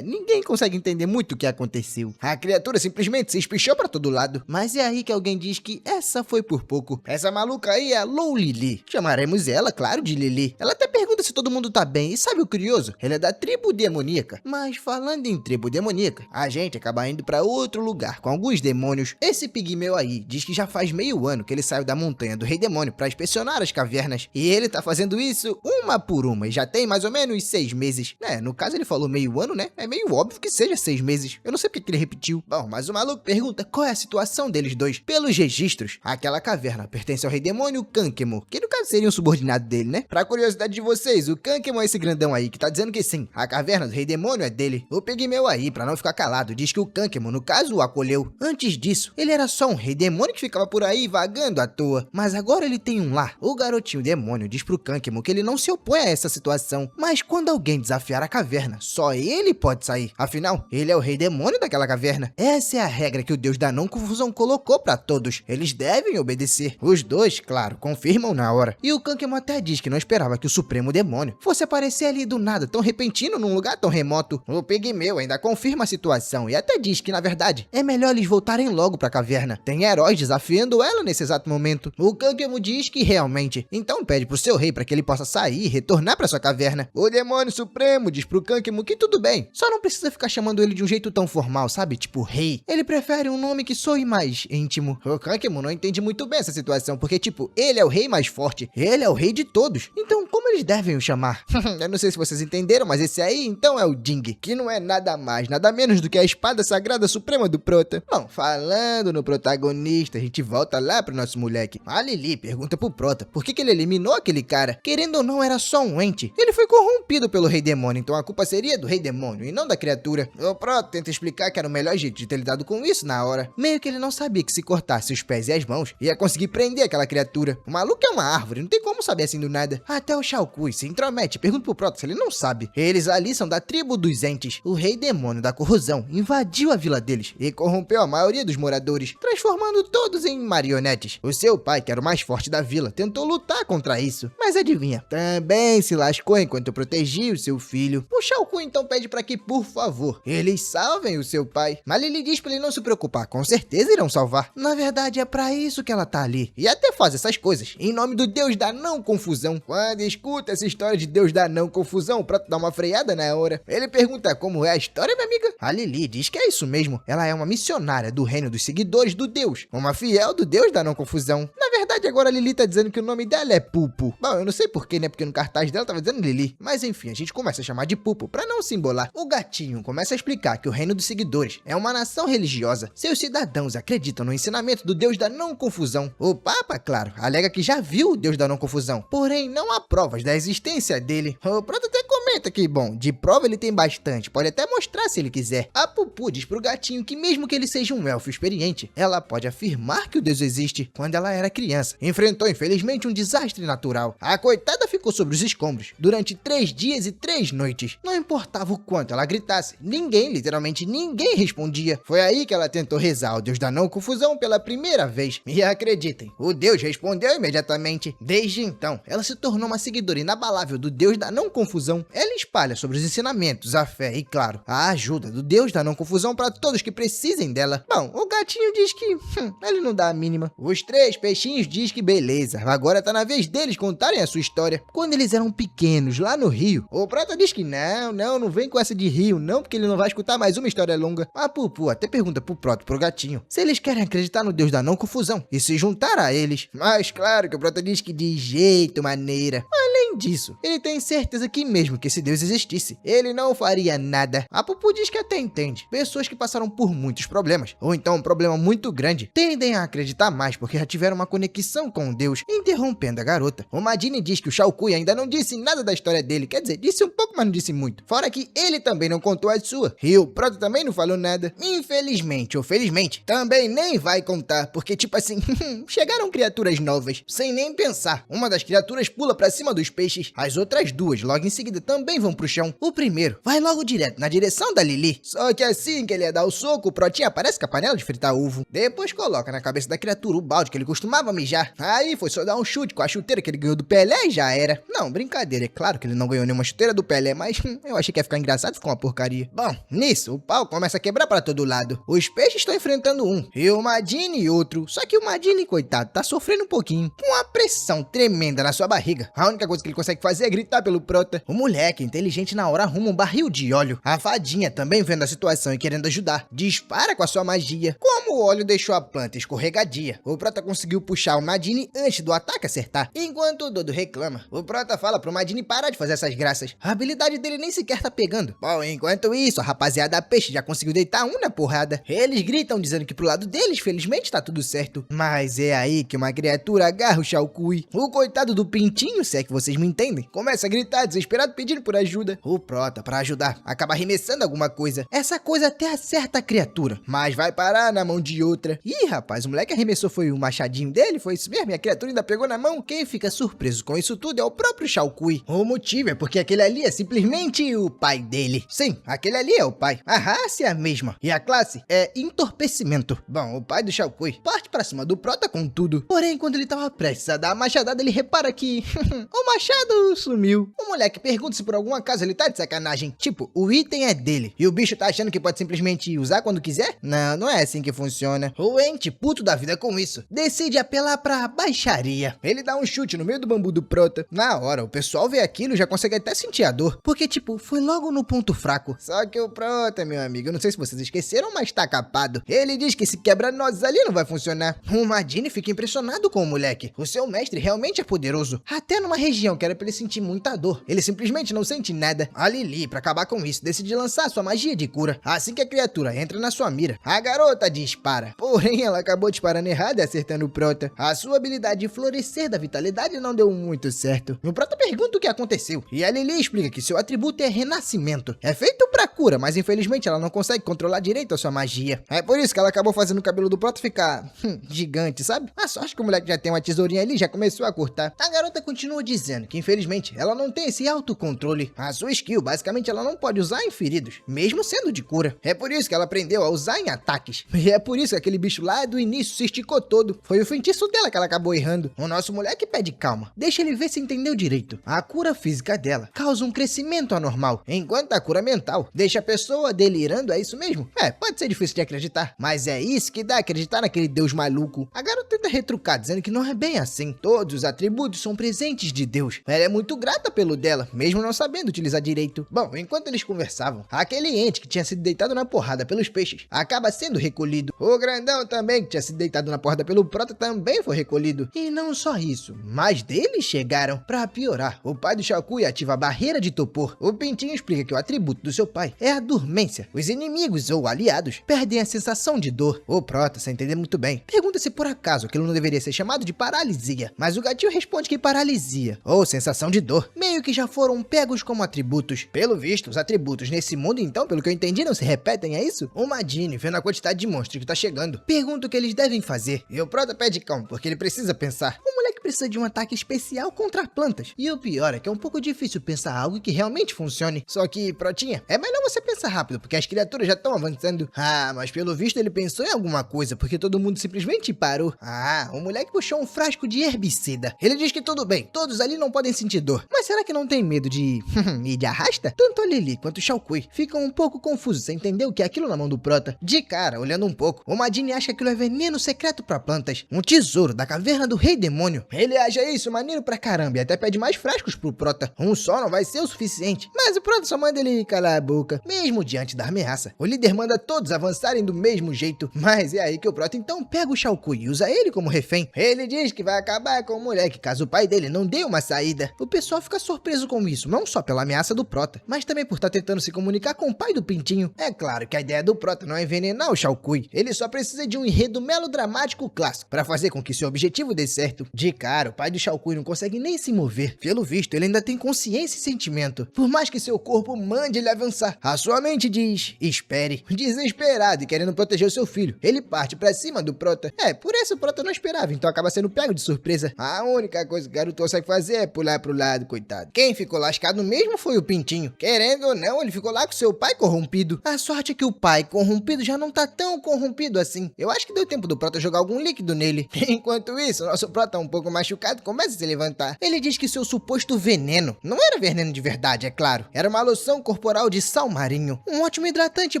Ninguém consegue entender muito o que aconteceu. A criatura simplesmente se espichou pra todo lado. Mas é aí que alguém diz que essa foi por pouco. Essa maluca aí é a Lou Lili. Chamaremos ela, claro, de Lili. Ela até pergunta se todo mundo tá bem. E sabe o curioso? Ela é da tribo demoníaca. Mas falando em tribo demoníaca, a gente acaba indo pra outro lugar com alguns demônios. Esse pigmeu aí diz que já faz meio ano que ele saiu da montanha do Rei Demônio pra inspecionar as cavernas. E ele tá fazendo isso uma por uma. E já tem mais ou menos 6 meses. No caso ele falou meio ano, né? É meio óbvio que seja 6 meses. Eu não sei porque que ele repetiu. Bom, mas o maluco pergunta qual é a situação deles dois. Pelos registros, aquela caverna pertence ao Rei Demônio Kankemo, que no caso seria um subordinado dele, né? Pra curiosidade de vocês, o Kankemo é esse grandão aí que tá dizendo que sim, a caverna do Rei Demônio é dele. O pigmeu aí, pra não ficar calado, diz que o Kankemo, no caso, o acolheu. Antes disso, ele era só um Rei Demônio que ficava por aí vagando à toa. Mas agora ele tem um lar. O garotinho demônio diz pro Kankemo que ele não se opõe a essa situação, mas quando alguém desafiar a caverna, só ele pode sair. Afinal, ele é o Rei Demônio daquela caverna. Essa é a regra que o deus da não confusão colocou pra todos. Eles devem obedecer. Os dois, claro, confirmam na hora. E o Kankemo até diz que não esperava que o Supremo Demônio fosse aparecer ali do nada, tão repentino, num lugar tão remoto. O pigmeu ainda confirma a situação e até diz que, na verdade, é melhor eles voltarem logo pra caverna. Tem heróis desafiando ela nesse exato momento. O Kankemo diz que realmente. Então pede pro seu rei pra que ele possa sair e retornar pra sua caverna. O Demônio Supremo diz pro Kankemo que tudo bem, só não precisa ficar chamando ele de um jeito tão formal, sabe? Tipo rei. Ele prefere um nome que soe mais íntimo. O Kankemo não entende muito bem essa situação, porque tipo, ele é o rei mais forte, ele é o rei de todos. Então como eles devem o chamar? Eu não sei se vocês entenderam, mas esse aí então é o Ding, que não é nada mais, nada menos do que a espada sagrada suprema do Prota. Bom, falando no protagonista, a gente volta lá pro nosso moleque. A Lili pergunta pro Prota por que ele eliminou aquele cara. Querendo ou não, era só um ente. Ele foi corrompido pelo Rei Demônio, então a culpa seria do Rei Demônio e não da criatura. O Prota tenta explicar que era o melhor jeito de ter lidado com isso na hora. Meio que ele não sabia que se cortasse os pés e as mãos, ia conseguir prender aquela criatura. O maluco é uma árvore, não tem como saber assim do nada. Até o Shao Kui se intromete e pergunta pro Prota se ele não sabe. Eles ali são da tribo dos entes. O Rei Demônio da corrosão invadiu a vila deles e corrompeu a maioria dos moradores, transformando todos em marionetes. O seu pai, que era o mais forte da vila, tentou lutar contra isso, mas adivinha, também se lascou enquanto protegia o seu filho. O Shao Kui então pede para que, por favor, eles salvem o seu pai. Mas Lili diz para ele não se preocupar, com certeza irão salvar. Na verdade, é para isso que ela tá ali. E até faz essas coisas em nome do Deus da não confusão. Quando escuta essa história de Deus da não confusão, pra dar uma freada na hora, ele pergunta como é a história, minha amiga. A Lili diz que é isso mesmo. Ela é uma missionária do reino dos seguidores do Deus, uma fiel do Deus da não confusão. Na verdade, agora a Lili tá dizendo que o nome dela é Pupo. Bom, eu não sei porquê, né? Porque no cartaz dela tava dizendo Lili. Mas enfim, a gente começa a chamar de Pupo pra não se embolar. O gatinho começa a explicar que o reino dos seguidores é uma nação religiosa. Seus cidadãos acreditam no ensinamento do Deus da não confusão. O Papa, claro, alega que já viu o Deus da não confusão, porém não há provas da existência dele. O Prota até comenta argumenta que, bom, de prova ele tem bastante, pode até mostrar se ele quiser. A Pupu diz pro gatinho que mesmo que ele seja um elfo experiente, ela pode afirmar que o Deus existe quando ela era criança. Enfrentou, infelizmente, um desastre natural. A coitada ficou sobre os escombros durante 3 dias e 3 noites. Não importava o quanto ela gritasse, ninguém, literalmente ninguém respondia. Foi aí que ela tentou rezar ao Deus da não confusão pela primeira vez. E acreditem, o Deus respondeu imediatamente. Desde então, ela se tornou uma seguidora inabalável do Deus da não confusão. Ela espalha sobre os ensinamentos, a fé e, claro, a ajuda do Deus da não confusão para todos que precisem dela. Bom, o gatinho diz que ele não dá a mínima. Os 3 peixinhos diz que beleza, agora tá na vez deles contarem a sua história. Quando eles eram pequenos, lá no rio, o Prota diz que não vem com essa de rio não, porque ele não vai escutar mais uma história longa. A Pupu até pergunta pro Prota, pro gatinho, se eles querem acreditar no Deus da não confusão e se juntar a eles. Mas claro que o Prota diz que de jeito maneira. Além disso, ele tem certeza que mesmo que esse Deus existisse, ele não faria nada. A Pupu diz que até entende. Pessoas que passaram por muitos problemas, ou então um problema muito grande, tendem a acreditar mais porque já tiveram uma conexão com Deus, interrompendo a garota. O Madini diz que o Xiaokui ainda não disse nada da história dele, quer dizer, disse um pouco, mas não disse muito. Fora que ele também não contou a sua. E o Prota também não falou nada. Infelizmente ou felizmente, também nem vai contar, porque tipo assim, chegaram criaturas novas, sem nem pensar. Uma das criaturas pula pra cima dos peixes, as outras 2 logo em seguida também vão pro chão. O primeiro vai logo direto na direção da Lili, só que assim que ele ia dar o soco, o Protinha aparece com a panela de fritar ovo. Depois coloca na cabeça da criatura o balde que ele costumava mijar. Aí foi só dar um chute com a chuteira que ele ganhou do Pelé e já era. Não, brincadeira, é claro que ele não ganhou nenhuma chuteira do Pelé, mas eu achei que ia ficar engraçado, ficou uma porcaria. Bom, nisso, o pau começa a quebrar pra todo lado. Os peixes estão enfrentando um, e o Madini outro. Só que o Madini, coitado, tá sofrendo um pouquinho, com uma pressão tremenda na sua barriga. A única coisa que ele consegue fazer é gritar pelo Prota. O moleque, inteligente na hora, arruma um barril de óleo. A fadinha, também vendo a situação e querendo ajudar, dispara com a sua magia. Como o óleo deixou a planta escorregadia, o Prota conseguiu puxar o Madini antes do ataque acertar. Enquanto o Dodo reclama, o Prota fala pro Madini parar de fazer essas graças. A habilidade dele nem sequer tá pegando. Bom, enquanto isso, a rapaziada peixe já conseguiu deitar um na porrada. Eles gritam dizendo que pro lado deles, felizmente, tá tudo certo. Mas é aí que uma criatura agarra o Xiaokui. O coitado do pintinho, se é que vocês me entendem, começa a gritar desesperado pedindo por ajuda. O Prota, pra ajudar, acaba arremessando alguma coisa. Essa coisa até acerta a criatura, mas vai parar na mão de outra. Ih, rapaz, o moleque arremessou foi o machadinho dele, foi isso mesmo, e a criatura ainda pegou na mão. Quem fica surpreso com isso tudo é o próprio Xiaokui. O motivo é porque aquele ali é simplesmente o pai dele. Sim, aquele ali é o pai. A raça é a mesma, e a classe é entorpecimento. Bom, o pai do Xiaokui parte pra cima do Prota com tudo. Porém, quando ele tava prestes a dar a machadada, ele repara que o machado sumiu. O moleque pergunta se por algum acaso ele tá de sacanagem. Tipo, o item é dele, e o bicho tá achando que pode simplesmente usar quando quiser? Não, não é assim que funciona. O ente, puto da vida com isso, decide apelar pra baixaria. Ele dá um chute no meio do bambu do Prota. Na hora, o pessoal vê aquilo e já consegue até sentir a dor, porque tipo, foi logo no ponto fraco. Só que o Prota, meu amigo, eu não sei se vocês esqueceram, mas tá capado. Ele diz que se quebra-nozes ali não vai funcionar. O Madini fica impressionado com o moleque. O seu mestre realmente é poderoso. Até numa região que era pra ele sentir muita dor, ele simplesmente não sente nada. A Lili, pra acabar com isso, decide lançar sua magia de cura. Assim que a criatura entra na sua mira, a garota dispara. Porém, ela acabou disparando errado e acertando o Prota. A sua habilidade de florescer da vitalidade não deu muito certo. O Prota pergunta o que aconteceu, e a Lili explica que seu atributo é renascimento. É feito pra cura, mas infelizmente ela não consegue controlar direito a sua magia. É por isso que ela acabou fazendo o cabelo do Prota ficar gigante, sabe? A sorte que o moleque já tem uma tesourinha ali, já começou a cortar. A garota continua dizendo que infelizmente ela não tem esse autocontrole. A sua skill, basicamente, ela não pode usar em feridos, mesmo sendo de cura. É por isso que ela aprendeu a usar em ataques. E é por isso que aquele bicho lá do início se esticou todo. Foi o feitiço dela que ela acabou errando. O nosso moleque pede calma. Deixa ele ver se entendeu direito. A cura física dela causa um crescimento anormal, enquanto a cura mental deixa a pessoa delirando, é isso mesmo? É, pode ser difícil de acreditar, mas é isso que dá a acreditar naquele deus maluco. A garota tenta retrucar, dizendo que não é bem assim. Todos os atributos são presentes de Deus. Ela é muito grata pelo dela, mesmo não sabendo utilizar direito. Bom, enquanto eles conversavam, aquele ente que tinha sido deitado na porrada pelos peixes acaba sendo recolhido. O grandão também, que tinha sido deitado na porrada pelo Prota, também foi recolhido. E não só isso, mas deles chegaram. Pra piorar, o pai do Xiaokui ativa a barreira de Topor. O Pintinho explica que o atributo do seu pai é a dormência. Os inimigos ou aliados perdem a sensação de dor. O Prota, sem entender muito bem, pergunta se por acaso aquilo não deveria ser chamado de paralisia. Mas o gatinho responde que paralisia, ou ou sensação de dor, meio que já foram pegos como atributos. Pelo visto, os atributos nesse mundo então, pelo que eu entendi, não se repetem, é isso? O Madine, vendo a quantidade de monstros que tá chegando, pergunta o que eles devem fazer. E o Prota pede calma, porque ele precisa pensar. O moleque precisa de um ataque especial contra plantas. E o pior é que é um pouco difícil pensar algo que realmente funcione. Só que, Protinha, é melhor você pensar rápido, porque as criaturas já estão avançando. Ah, mas pelo visto ele pensou em alguma coisa, porque todo mundo simplesmente parou. Ah, o moleque puxou um frasco de herbicida. Ele diz que tudo bem, todos ali não podem sentir dor. Mas será que não tem medo de ir de arrasta? Tanto a Lili quanto o Xiaokui ficam um pouco confusos sem entender o que é aquilo na mão do Prota. De cara, olhando um pouco, o Madine acha que aquilo é veneno secreto pra plantas, um tesouro da caverna do Rei Demônio. Ele acha isso maneiro pra caramba e até pede mais frascos pro Prota. Um só não vai ser o suficiente, mas o Prota só manda ele calar a boca, mesmo diante da ameaça. O líder manda todos avançarem do mesmo jeito, mas é aí que o Prota então pega o Xiaokui e usa ele como refém. Ele diz que vai acabar com o moleque caso o pai dele não dê uma saída. O pessoal fica surpreso com isso, não só pela ameaça do Prota, mas também por estar tentando se comunicar com o pai do Pintinho. É claro que a ideia do Prota não é envenenar o Xiaokui, ele só precisa de um enredo melodramático clássico para fazer com que seu objetivo dê certo. De cara, o pai do Xiaokui não consegue nem se mover. Pelo visto, ele ainda tem consciência e sentimento, por mais que seu corpo mande ele avançar. A sua mente diz, espere. Desesperado e querendo proteger o seu filho, ele parte pra cima do Prota. Por isso o Prota não esperava, então acaba sendo pego de surpresa. A única coisa que o garoto consegue fazer é pular pro lado, coitado. Quem ficou lascado mesmo foi o Pintinho. Querendo ou não, ele ficou lá com seu pai corrompido. A sorte é que o pai corrompido já não tá tão corrompido assim. Eu acho que deu tempo do Prota jogar algum líquido nele. Enquanto isso, o nosso Prota, um pouco machucado, começa a se levantar. Ele diz que seu suposto veneno não era veneno de verdade, é claro. Era uma loção corporal de sal marinho. Um ótimo hidratante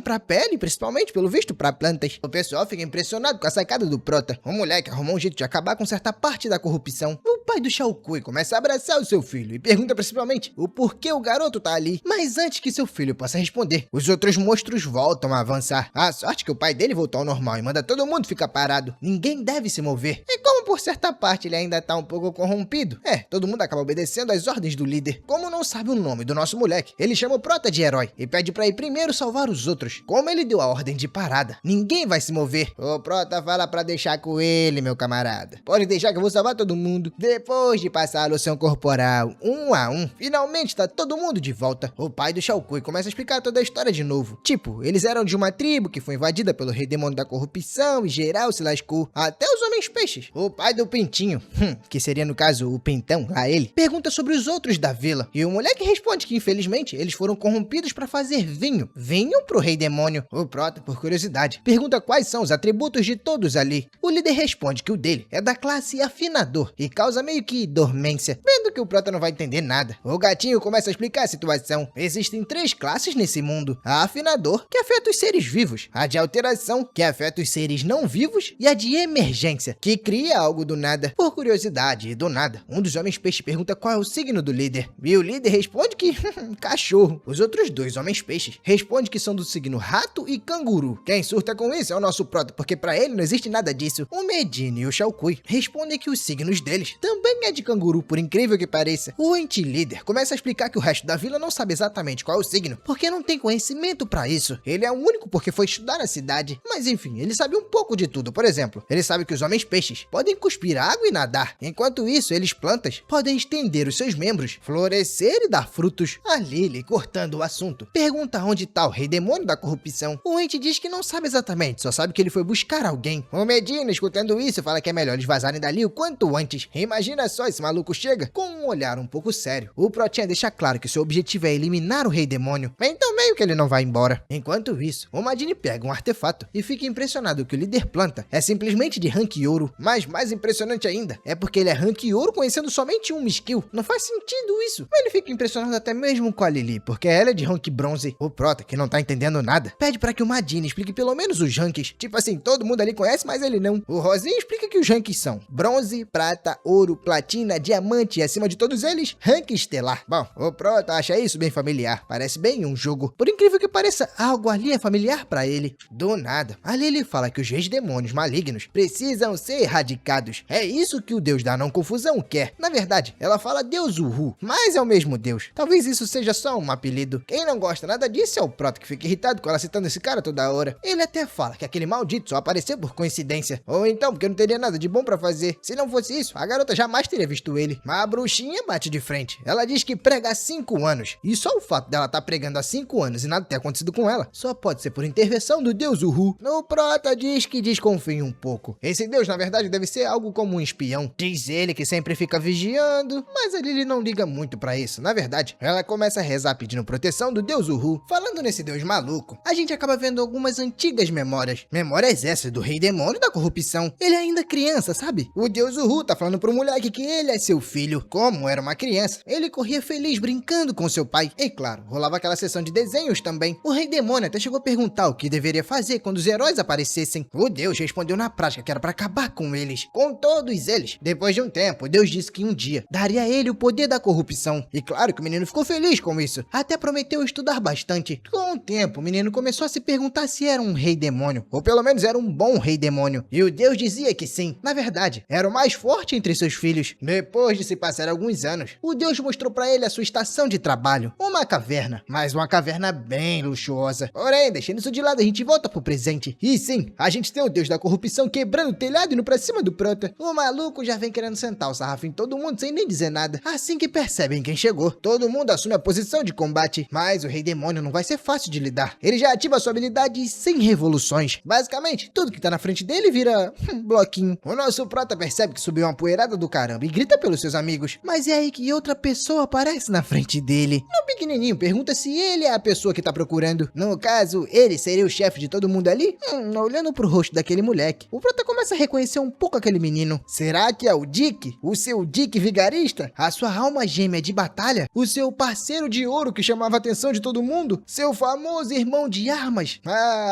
pra pele, principalmente, pelo visto, pra plantas. O pessoal fica impressionado com a sacada do Prota. O moleque arrumou um jeito de acabar com certa parte da corrupção. O pai do Xiaokui começa a abraçar o seu filho e pergunta principalmente o porquê o garoto tá ali. Mas antes que seu filho possa responder, os outros monstros voltam a avançar. A sorte que o pai dele voltou ao normal e manda todo mundo ficar parado. Ninguém deve se mover. E como por certa parte ele ainda tá um pouco corrompido, todo mundo acaba obedecendo às ordens do líder. Como não sabe o nome do nosso moleque, ele chama o Prota de herói e pede pra ir primeiro salvar os outros. Como ele deu a ordem de parada, ninguém vai se mover. O Prota fala pra deixar com ele, meu camarada. Pode deixar que eu vou salvar todo mundo. Depois de passar a loção corporal, um a um, finalmente tá todo mundo de volta. O pai do Xiaokui começa a explicar toda a história de novo. Tipo, eles eram de uma tribo que foi invadida pelo rei demônio da corrupção e geral se lascou. Até os homens peixes. O pai do Pintinho, que seria no caso o Pintão, lá ele, pergunta sobre os outros da vila. E o moleque responde que infelizmente eles foram corrompidos pra fazer vinho. Vinho pro rei demônio. O Prota, por curiosidade, pergunta quais são os atributos de todos ali. O líder responde que o dele é da classe afinador e causa meio que dormência. Vendo que o Prota não vai entender nada, o gatinho começa a explicar a situação. Existem 3 classes nesse mundo. A afinador, que afeta os seres vivos. A de alteração, que afeta os seres não vivos. E a de emergência, que cria algo do nada. Por curiosidade e do nada, um dos homens peixes pergunta qual é o signo do líder. E o líder responde que cachorro. Os outros 2 homens peixes respondem que são do signo rato e canguru. Quem surta com isso é o nosso Prota, porque pra ele não existe nada disso. O Medine e o Xiaokui respondem que os signos deles também é de canguru, por incrível que pareça. O anti-líder começa a explicar que o resto da vila não sabe exatamente qual é o signo, porque não tem conhecimento pra isso. Ele é o único porque foi estudar na cidade. Mas enfim, ele sabe um pouco de tudo. Por exemplo, ele sabe que os homens peixes podem cuspir água e nadar. Enquanto isso, eles plantas podem estender os seus membros, florescer e dar frutos. A Lily, cortando o assunto, pergunta onde tá o rei demônio da corrupção. O ente diz que não sabe exatamente, só sabe que ele foi buscar alguém. O Medina, escutando isso, fala que é melhor eles vazarem dali o quanto antes. Imagina só, esse maluco chega com um olhar um pouco sério. O Protinha deixa claro que seu objetivo é eliminar o rei demônio, então meio que ele não vai embora. Enquanto isso, o Madine pega um artefato e fica impressionado que o líder planta é simplesmente de rank ouro. Mas mais impressionante ainda é porque ele é rank ouro conhecendo somente uma skill. Não faz sentido isso. Mas ele fica impressionado até mesmo com a Lily, porque ela é de rank bronze. O Prota, que não tá entendendo nada, pede pra que o Madine explique pelo menos os ranks. Tipo assim, todo mundo ali conhece, mas ele não. O Rosinho explica que os ranks são bronze, prata, ouro, platina, diamante e acima de todos eles, rank estelar. Bom, o Prota acha isso bem familiar. Parece bem um jogo. Por incrível que pareça, algo ali é familiar pra ele. Do nada, a Lily fala que os reis demônios malignos precisam ser erradicados. É isso que o deus da não confusão quer. Na verdade, ela fala Deus Uhu, mas é o mesmo deus. Talvez isso seja só um apelido. Quem não gosta nada disso é o Prota, que fica irritado com ela citando esse cara toda hora. Ele até fala que aquele maldito só apareceu por coincidência. Ou então porque não teria nada de bom pra fazer. Se não fosse isso, a garota jamais teria visto ele. Mas a bruxinha bate de frente. Ela diz que prega há 5 anos. E só o fato dela estar pregando há 5 anos e nada ter acontecido com ela, só pode ser por intervenção do deus Uhu. O prota diz que desconfia um pouco. Esse deus, na verdade, deve ser algo como um espião. Diz ele que sempre fica vigiando, mas ele não liga muito pra isso. Na verdade, ela começa a rezar pedindo proteção do deus Uhu. Falando nesse deus maluco, a gente acaba vendo algumas antigas memórias. Memórias essas do rei demônio da corrupção. Ele é ainda criança, sabe? O deus Uhu tá falando pro moleque que ele é seu filho. Como era uma criança, ele corria feliz brincando com seu pai. E claro, rolava aquela sessão de desenhos também. O rei demônio até chegou a perguntar o que deveria fazer quando os heróis aparecessem. O deus respondeu na prática que era pra acabar com eles. Com todos eles. Depois de um tempo, Deus disse que um dia daria a ele o poder da corrupção. E claro que o menino ficou feliz com isso. Até prometeu estudar bastante. Com o tempo, o menino começou a se perguntar se era um rei demônio. Ou pelo menos era um bom rei demônio. E o Deus dizia que sim. Na verdade, era o mais forte entre seus filhos. Depois de se passar alguns anos, o Deus mostrou pra ele a sua estação de trabalho. Uma caverna. Mas uma caverna bem luxuosa. Porém, deixando isso de lado, a gente volta pro presente. E sim, a gente tem o Deus da corrupção quebrando o telhado e indo pra cima do prota. O maluco já vem querendo sentar o sarrafo em todo mundo sem nem dizer nada. Assim que percebem quem chegou, todo mundo assume a posição de combate. Mas o rei demônio não vai ser fácil de lidar. Ele já ativa sua habilidade sem revoluções. Basicamente, tudo que tá na frente dele vira bloquinho. O nosso prota percebe que subiu uma poeirada do caramba e grita pelos seus amigos. Mas é aí que outra pessoa aparece na frente dele. No pequenininho pergunta se ele é a pessoa que tá procurando. No caso, ele seria o chefe de todo mundo ali? Olhando pro rosto daquele moleque, o prota começa a reconhecer um pouco aquele menino. Será que é o Dick? O seu Dick vigarista? A sua alma gêmea de batalha? O seu parceiro de ouro que chamava a atenção de todo mundo? Seu famoso irmão de armas?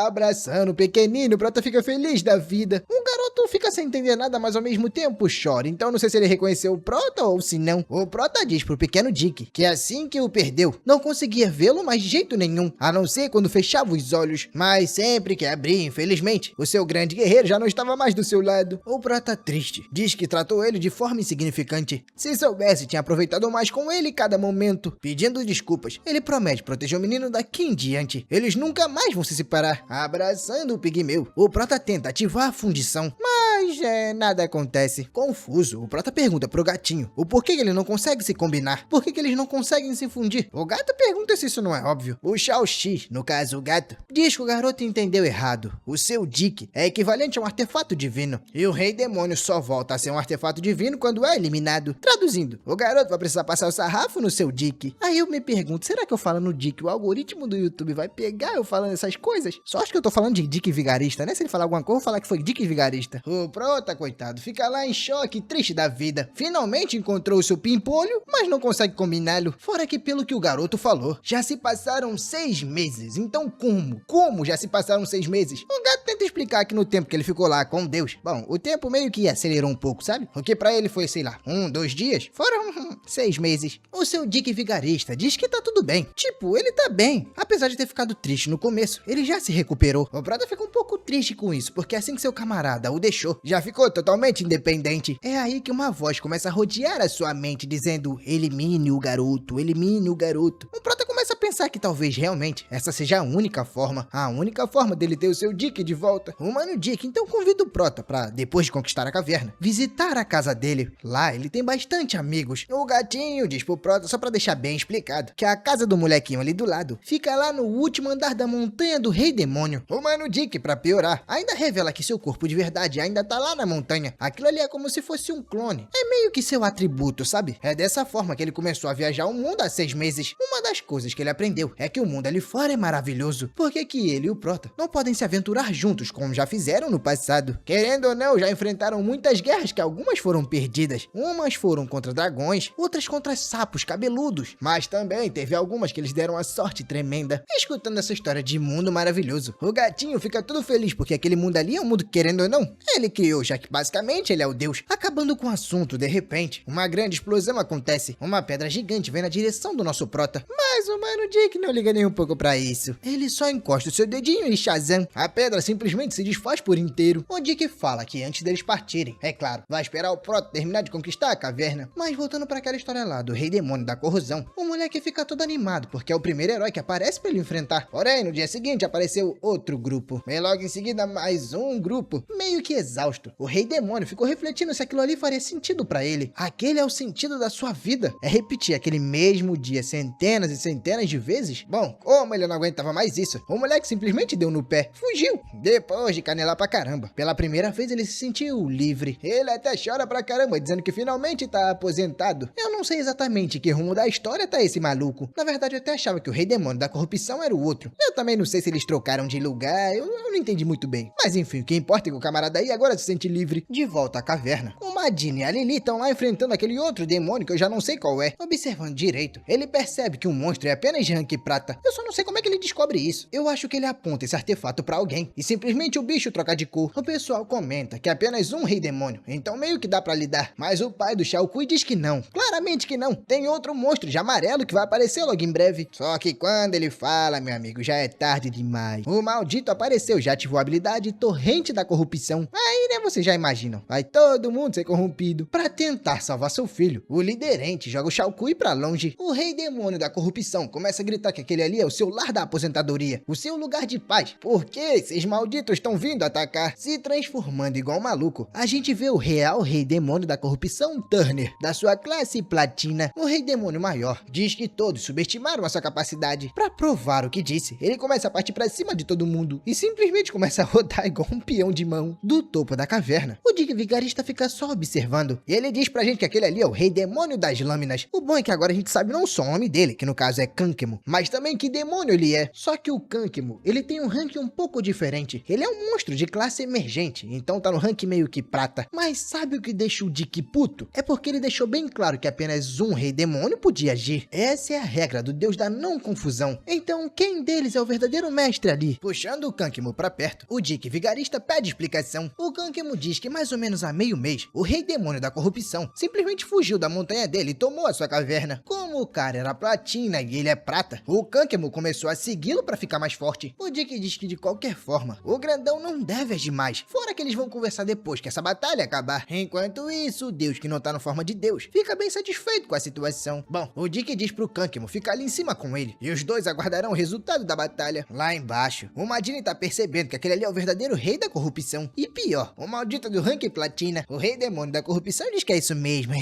Abraçando o pequenino, o prota fica feliz da vida. O garoto fica sem entender nada, mas ao mesmo tempo chora. Então não sei se ele reconheceu o prota ou se não. O prota diz pro pequeno Dick que assim que o perdeu, não conseguia vê-lo mais de jeito nenhum, a não ser quando fechava os olhos. Mas sempre que abria, infelizmente, o seu grande guerreiro já não estava mais do seu lado. O prota triste diz que tratou ele de forma insignificante. Se soubesse, tinha aproveitado mais com ele cada momento. Pedindo desculpas, ele promete proteger o menino daqui em diante. Eles nunca mais vão se separar. Abraçando o pigmeu, o prota tenta ativar a fundição, mas nada acontece. Confuso, o prota pergunta pro gatinho o porquê ele não consegue se combinar. Por que eles não conseguem se fundir? O gato pergunta se isso não é óbvio. O Shao Shi, no caso o gato, diz que o garoto entendeu errado. O seu Dick é equivalente a um artefato divino. E o rei demônio só volta a ser um artefato divino quando é eliminado. Traduzindo, o garoto vai precisar passar o sarrafo no seu Dick. Aí eu me pergunto, será que eu falando Dick, o algoritmo do YouTube vai pegar eu falando essas coisas? Só acho que eu tô falando de Dick vigarista, né? Se ele falar alguma coisa, eu vou falar que foi Dick vigarista. O prota, coitado, fica lá em choque, triste da vida. Finalmente encontrou o seu pimpolho, mas não consegue combiná-lo. Fora que pelo que o garoto falou, já se passaram 6 meses. Então como? Como já se passaram 6 meses? O gato tenta explicar que no tempo que ele ficou lá com Deus, bom, o tempo meio que acelerou um pouco, sabe? O que pra ele foi, sei lá, 1, 2 dias, foram 6 meses. O seu Dick vigarista diz que tá tudo bem. Tipo, ele tá bem. Apesar de ter ficado triste no começo, ele já se recuperou. O prota fica um pouco triste com isso, porque assim que seu camarada o deixou, já ficou totalmente independente. É aí que uma voz começa a rodear a sua mente, dizendo: elimine o garoto, elimine o garoto. O prota começa a pensar que talvez realmente essa seja a única forma dele ter o seu Dick de volta. O mano Dick então convida o prota pra, depois de conquistar a caverna, visitar a casa dele. Lá ele tem bastante amigos. O gatinho diz pro prota, só pra deixar bem explicado, que a casa do molequinho ali do lado fica lá no último andar da montanha do rei demônio. O mano Dick, pra piorar, ainda revela que seu corpo de verdade ainda tá lá na montanha. Aquilo ali é como se fosse um clone. É meio que seu atributo, sabe? É dessa forma que ele começou a viajar o mundo há 6 meses. Uma das coisas que ele aprendeu é que o mundo ali fora é maravilhoso. Porque que ele e o prota não podem se aventurar juntos como já fizeram no passado. Querendo ou não, já enfrentaram muitas guerras que algumas foram perdidas. Umas foram contra dragões, outras contra sapos cabeludos. Mas também teve algumas que eles deram a sorte tremenda. Escutando essa história de mundo maravilhoso, o gatinho fica todo feliz porque aquele mundo ali é um mundo que, querendo ou não, ele criou, já que basicamente ele é o deus. Acabando com o assunto, de repente, uma grande explosão acontece. Uma pedra gigante vem na direção do nosso prota. Mas o mano, o Dick não liga nem um pouco pra isso. Ele só encosta o seu dedinho e Shazam, a pedra simplesmente se desfaz por inteiro. O Dick fala que antes deles partirem, é claro, vai esperar o Proto terminar de conquistar a caverna. Mas voltando pra aquela história lá do Rei Demônio da Corrosão, o moleque fica todo animado porque é o primeiro herói que aparece pra ele enfrentar. Porém, no dia seguinte apareceu outro grupo. E logo em seguida mais um grupo, meio que exausto. O Rei Demônio ficou refletindo se aquilo ali faria sentido pra ele. Aquele é o sentido da sua vida? É repetir aquele mesmo dia centenas e centenas de vezes? Bom, como ele não aguentava mais isso, o moleque simplesmente deu no pé, fugiu, depois de canelar pra caramba. Pela primeira vez ele se sentiu livre. Ele até chora pra caramba, dizendo que finalmente tá aposentado. Eu não sei exatamente que rumo da história tá esse maluco. Na verdade, eu até achava que o Rei Demônio da Corrupção era o outro. Eu também não sei se eles trocaram de lugar, eu não entendi muito bem. Mas enfim, o que importa é que o camarada aí agora se sente livre. De volta à caverna, o Madine e a Lily estão lá enfrentando aquele outro demônio que eu já não sei qual é. Observando direito, ele percebe que o monstro é apenas de rank prata. Eu só não sei como é que ele descobre isso. Eu acho que ele aponta esse artefato pra alguém e simplesmente o bicho troca de cor. O pessoal comenta que é apenas um rei demônio, então meio que dá pra lidar. Mas o pai do Shao Kui diz que não. Claramente que não. Tem outro monstro de amarelo que vai aparecer logo em breve. Só que quando ele fala, meu amigo, já é tarde demais. O maldito apareceu, já ativou a habilidade Torrente da Corrupção. Aí, né, vocês já imaginam. Vai todo mundo ser corrompido. Pra tentar salvar seu filho, o liderente joga o Shao Kui pra longe. O Rei Demônio da Corrupção começa a gritar que aquele ali é o seu lar da aposentadoria, o seu lugar de paz. Porque esses malditos estão vindo atacar. Se transformando igual um maluco, a gente vê o real Rei Demônio da Corrupção, Turner, da sua classe platina, o Rei Demônio maior. Diz que todos subestimaram a sua capacidade. Pra provar o que disse, ele começa a partir pra cima de todo mundo e simplesmente começa a rodar igual um peão de mão do topo da caverna. O Dick Vigarista fica só observando e ele diz pra gente que aquele ali é o Rei Demônio das Lâminas. O bom é que agora a gente sabe não só o nome dele, que no caso é Kankemo, mas também que demônio ele é. Só que o Kankemo, ele tem um rank um pouco diferente. Ele é um monstro de classe emergente, então tá no rank meio que prata. Mas sabe o que deixa o Dick puto? É porque ele deixou bem claro que apenas um Rei Demônio podia agir. Essa é a regra do deus da não confusão. Então quem deles é o verdadeiro mestre ali? Puxando o Kankemo pra perto, o Dick Vigarista pede explicação. O Kankemo diz que mais ou menos há meio mês, o Rei Demônio da Corrupção simplesmente fugiu da montanha dele e tomou a sua caverna. Como o cara era platina e ele é prata, o Kankemo começou a segui-lo pra ficar mais forte. O Dick diz que de qualquer forma, o grandão não deve agir mais, fora que eles vão conversar depois que essa batalha acabar. Enquanto isso, o deus que não tá na forma de Deus fica bem satisfeito com a situação. Bom, o Dick diz pro Kankemo ficar ali em cima com ele, e os dois aguardarão o resultado da batalha. Lá embaixo, o Madine tá percebendo que aquele ali é o verdadeiro rei da corrupção. E pior, o maldito do rank platina, o Rei Demônio da Corrupção, diz que é isso mesmo.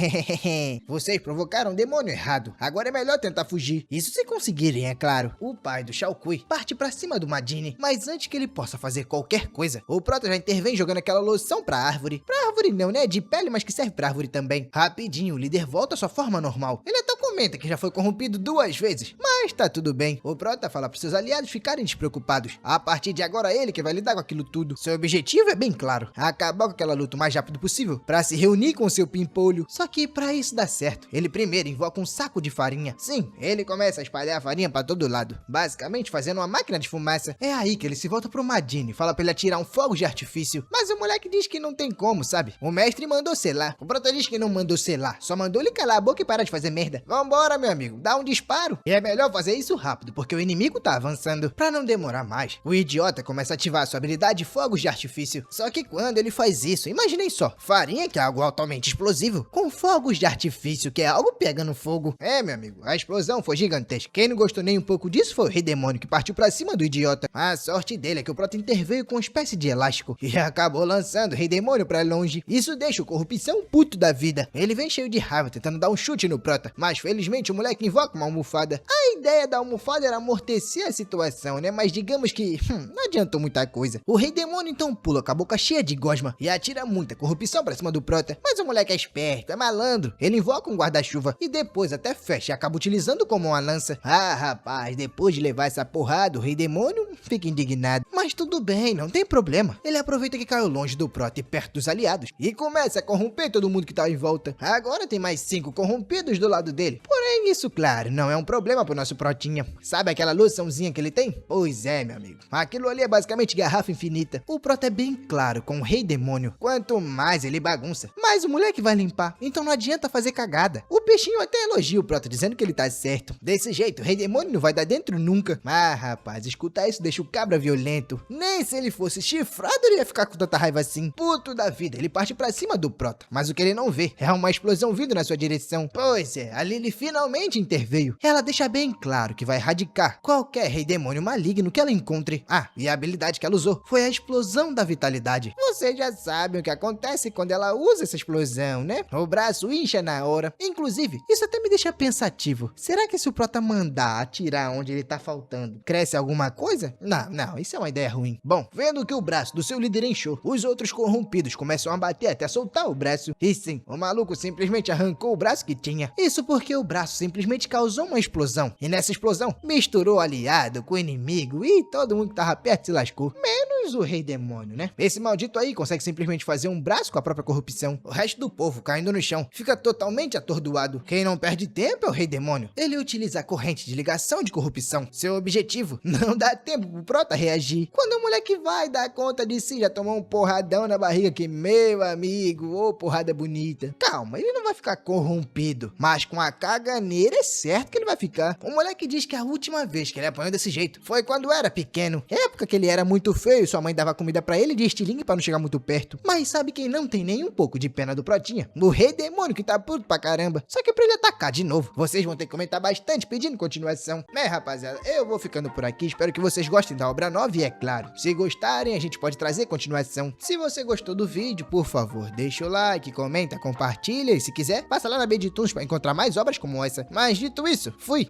Vocês provocaram o demônio errado, agora é melhor tentar fugir. Isso se conseguirem, é claro. O pai do Shao Kui parte pra cima do Madine, mas antes que ele possa fazer qualquer coisa, o Prota já intervém jogando aquela loção pra árvore. Pra árvore não, né? De pele, mas que serve pra árvore também. Rapidinho, o líder volta à sua forma normal. Ele até comenta que já foi corrompido 2 vezes, mas tá tudo bem. O Prota fala pros seus aliados ficarem despreocupados. A partir de agora é ele que vai lidar com aquilo tudo. Seu objetivo é bem claro, acabar com aquela luta o mais rápido possível pra se reunir com seu pimpolho. Só que pra isso dar certo, ele primeiro invoca um saco de farinha. Sim, ele começa a espalhar a farinha pra todo lado, basicamente fazendo uma máquina de fumaça. É aí que ele se volta pro Madine, fala pra ele atirar um fogo de artifício, mas o moleque diz que não tem como, sabe? O mestre mandou selar. O Prota diz que não mandou selar, só mandou ele calar a boca e parar de fazer merda. Vambora, meu amigo, dá um disparo. E é melhor fazer isso rápido, porque o inimigo tá avançando. Pra não demorar mais, o idiota começa a ativar sua habilidade de fogos de artifício. Só que quando ele faz isso, imaginem só, farinha, que é algo altamente explosivo, com fogos de artifício, que é algo pegando fogo. É, meu amigo, a explosão foi gigantesca. Quem não gostou nem um pouco disso foi o Rei Demônio, que partiu pra cima do idiota. A sorte dele é que o Prota interveio com uma espécie de elástico e acabou lançando o Rei Demônio pra longe. Isso deixa o Corrupção puto da vida. Ele vem cheio de raiva, tentando dar um chute no Prota, mas felizmente o moleque invoca uma almofada. A ideia da almofada era amortecer a situação, né? Mas digamos que não adiantou muita coisa. O Rei Demônio então pula com a boca cheia de gosma e atira muita corrupção pra cima do Prota. Mas o moleque é esperto, é malandro. Ele invoca um guarda-chuva e depois até fecha e acaba utilizando como uma lança. Ah, rapaz, depois de levar essa porrada, o Rei Demônio fica indignado. Mas tudo bem, não tem problema. Ele aproveita que caiu longe do Prota e perto dos aliados e começa a corromper todo mundo que tá em volta. Agora tem mais 5 corrompidos do lado dele. Porém, isso, claro, não é um problema pro nosso Protinha. Sabe aquela loçãozinha que ele tem? Pois é, meu amigo. Aquilo ali é basicamente garrafa infinita. O Prota é bem claro com o Rei Demônio. Quanto mais ele bagunça, mais o moleque vai limpar. Então não adianta fazer cagada. O peixinho até elogia o Prota, dizendo que ele tá certo. Desse jeito, o Rei Demônio não vai dar dentro nunca. Ah, rapaz, escutar isso deixa o cabra violento. Nem se ele fosse chifrado, ele ia ficar com tanta raiva assim. Puto da vida, ele parte pra cima do Prota. Mas o que ele não vê é uma explosão vindo na sua direção. Pois é, a Lily finalmente interveio. Ela deixa bem claro que vai erradicar qualquer Rei Demônio maligno que ela encontre. Ah, e a habilidade que ela usou foi a explosão da vitalidade. Vocês já sabem o que acontece quando ela usa essa explosão, né? O braço incha na hora. Inclusive, isso até me deixa pensativo. Será que se o Prota mandar atirar onde ele tá faltando, cresce alguma coisa? Não, isso é uma ideia ruim. Bom, vendo que o braço do seu líder inchou, os outros corrompidos começam a bater até soltar o braço. E sim, o maluco simplesmente arrancou o braço que tinha. Isso porque o braço simplesmente causou uma explosão. E nessa explosão, misturou aliado com inimigo e todo mundo que tava perto se lascou. Menos o Rei Demônio, né? Esse maldito aí consegue simplesmente fazer um braço com a própria corrupção. O resto do povo, caindo no chão, fica totalmente atordoado. Quem não perde tempo é o Rei Demônio. Ele utiliza a corrente de ligação de corrupção. Seu objetivo, não dá tempo pro Prota reagir. Quando o moleque vai dar conta de si, já tomou um porradão na barriga que, meu amigo, ô porrada bonita. Calma, ele não vai ficar corrompido, mas com a caganeira é certo que ele vai ficar. O moleque diz que a última vez que ele apanhou desse jeito foi quando era pequeno. Época que ele era muito feio, sua mãe dava comida pra ele de estilingue pra não chegar muito perto. Mas sabe quem não tem nem um pouco de pena do Protinha? O Rei Demônio, que tá puto pra caramba. Só que pra ele atacar de novo, vocês vão ter que comentar bastante pedindo continuação. Rapaziada, eu vou ficando por aqui. Espero que vocês gostem da obra nova e é claro, se gostarem, a gente pode trazer continuação. Se você gostou do vídeo, por favor, deixa o like, comenta, compartilha e se quiser, passa lá na BDtunes pra encontrar mais obras como essa. Mas dito isso, fui!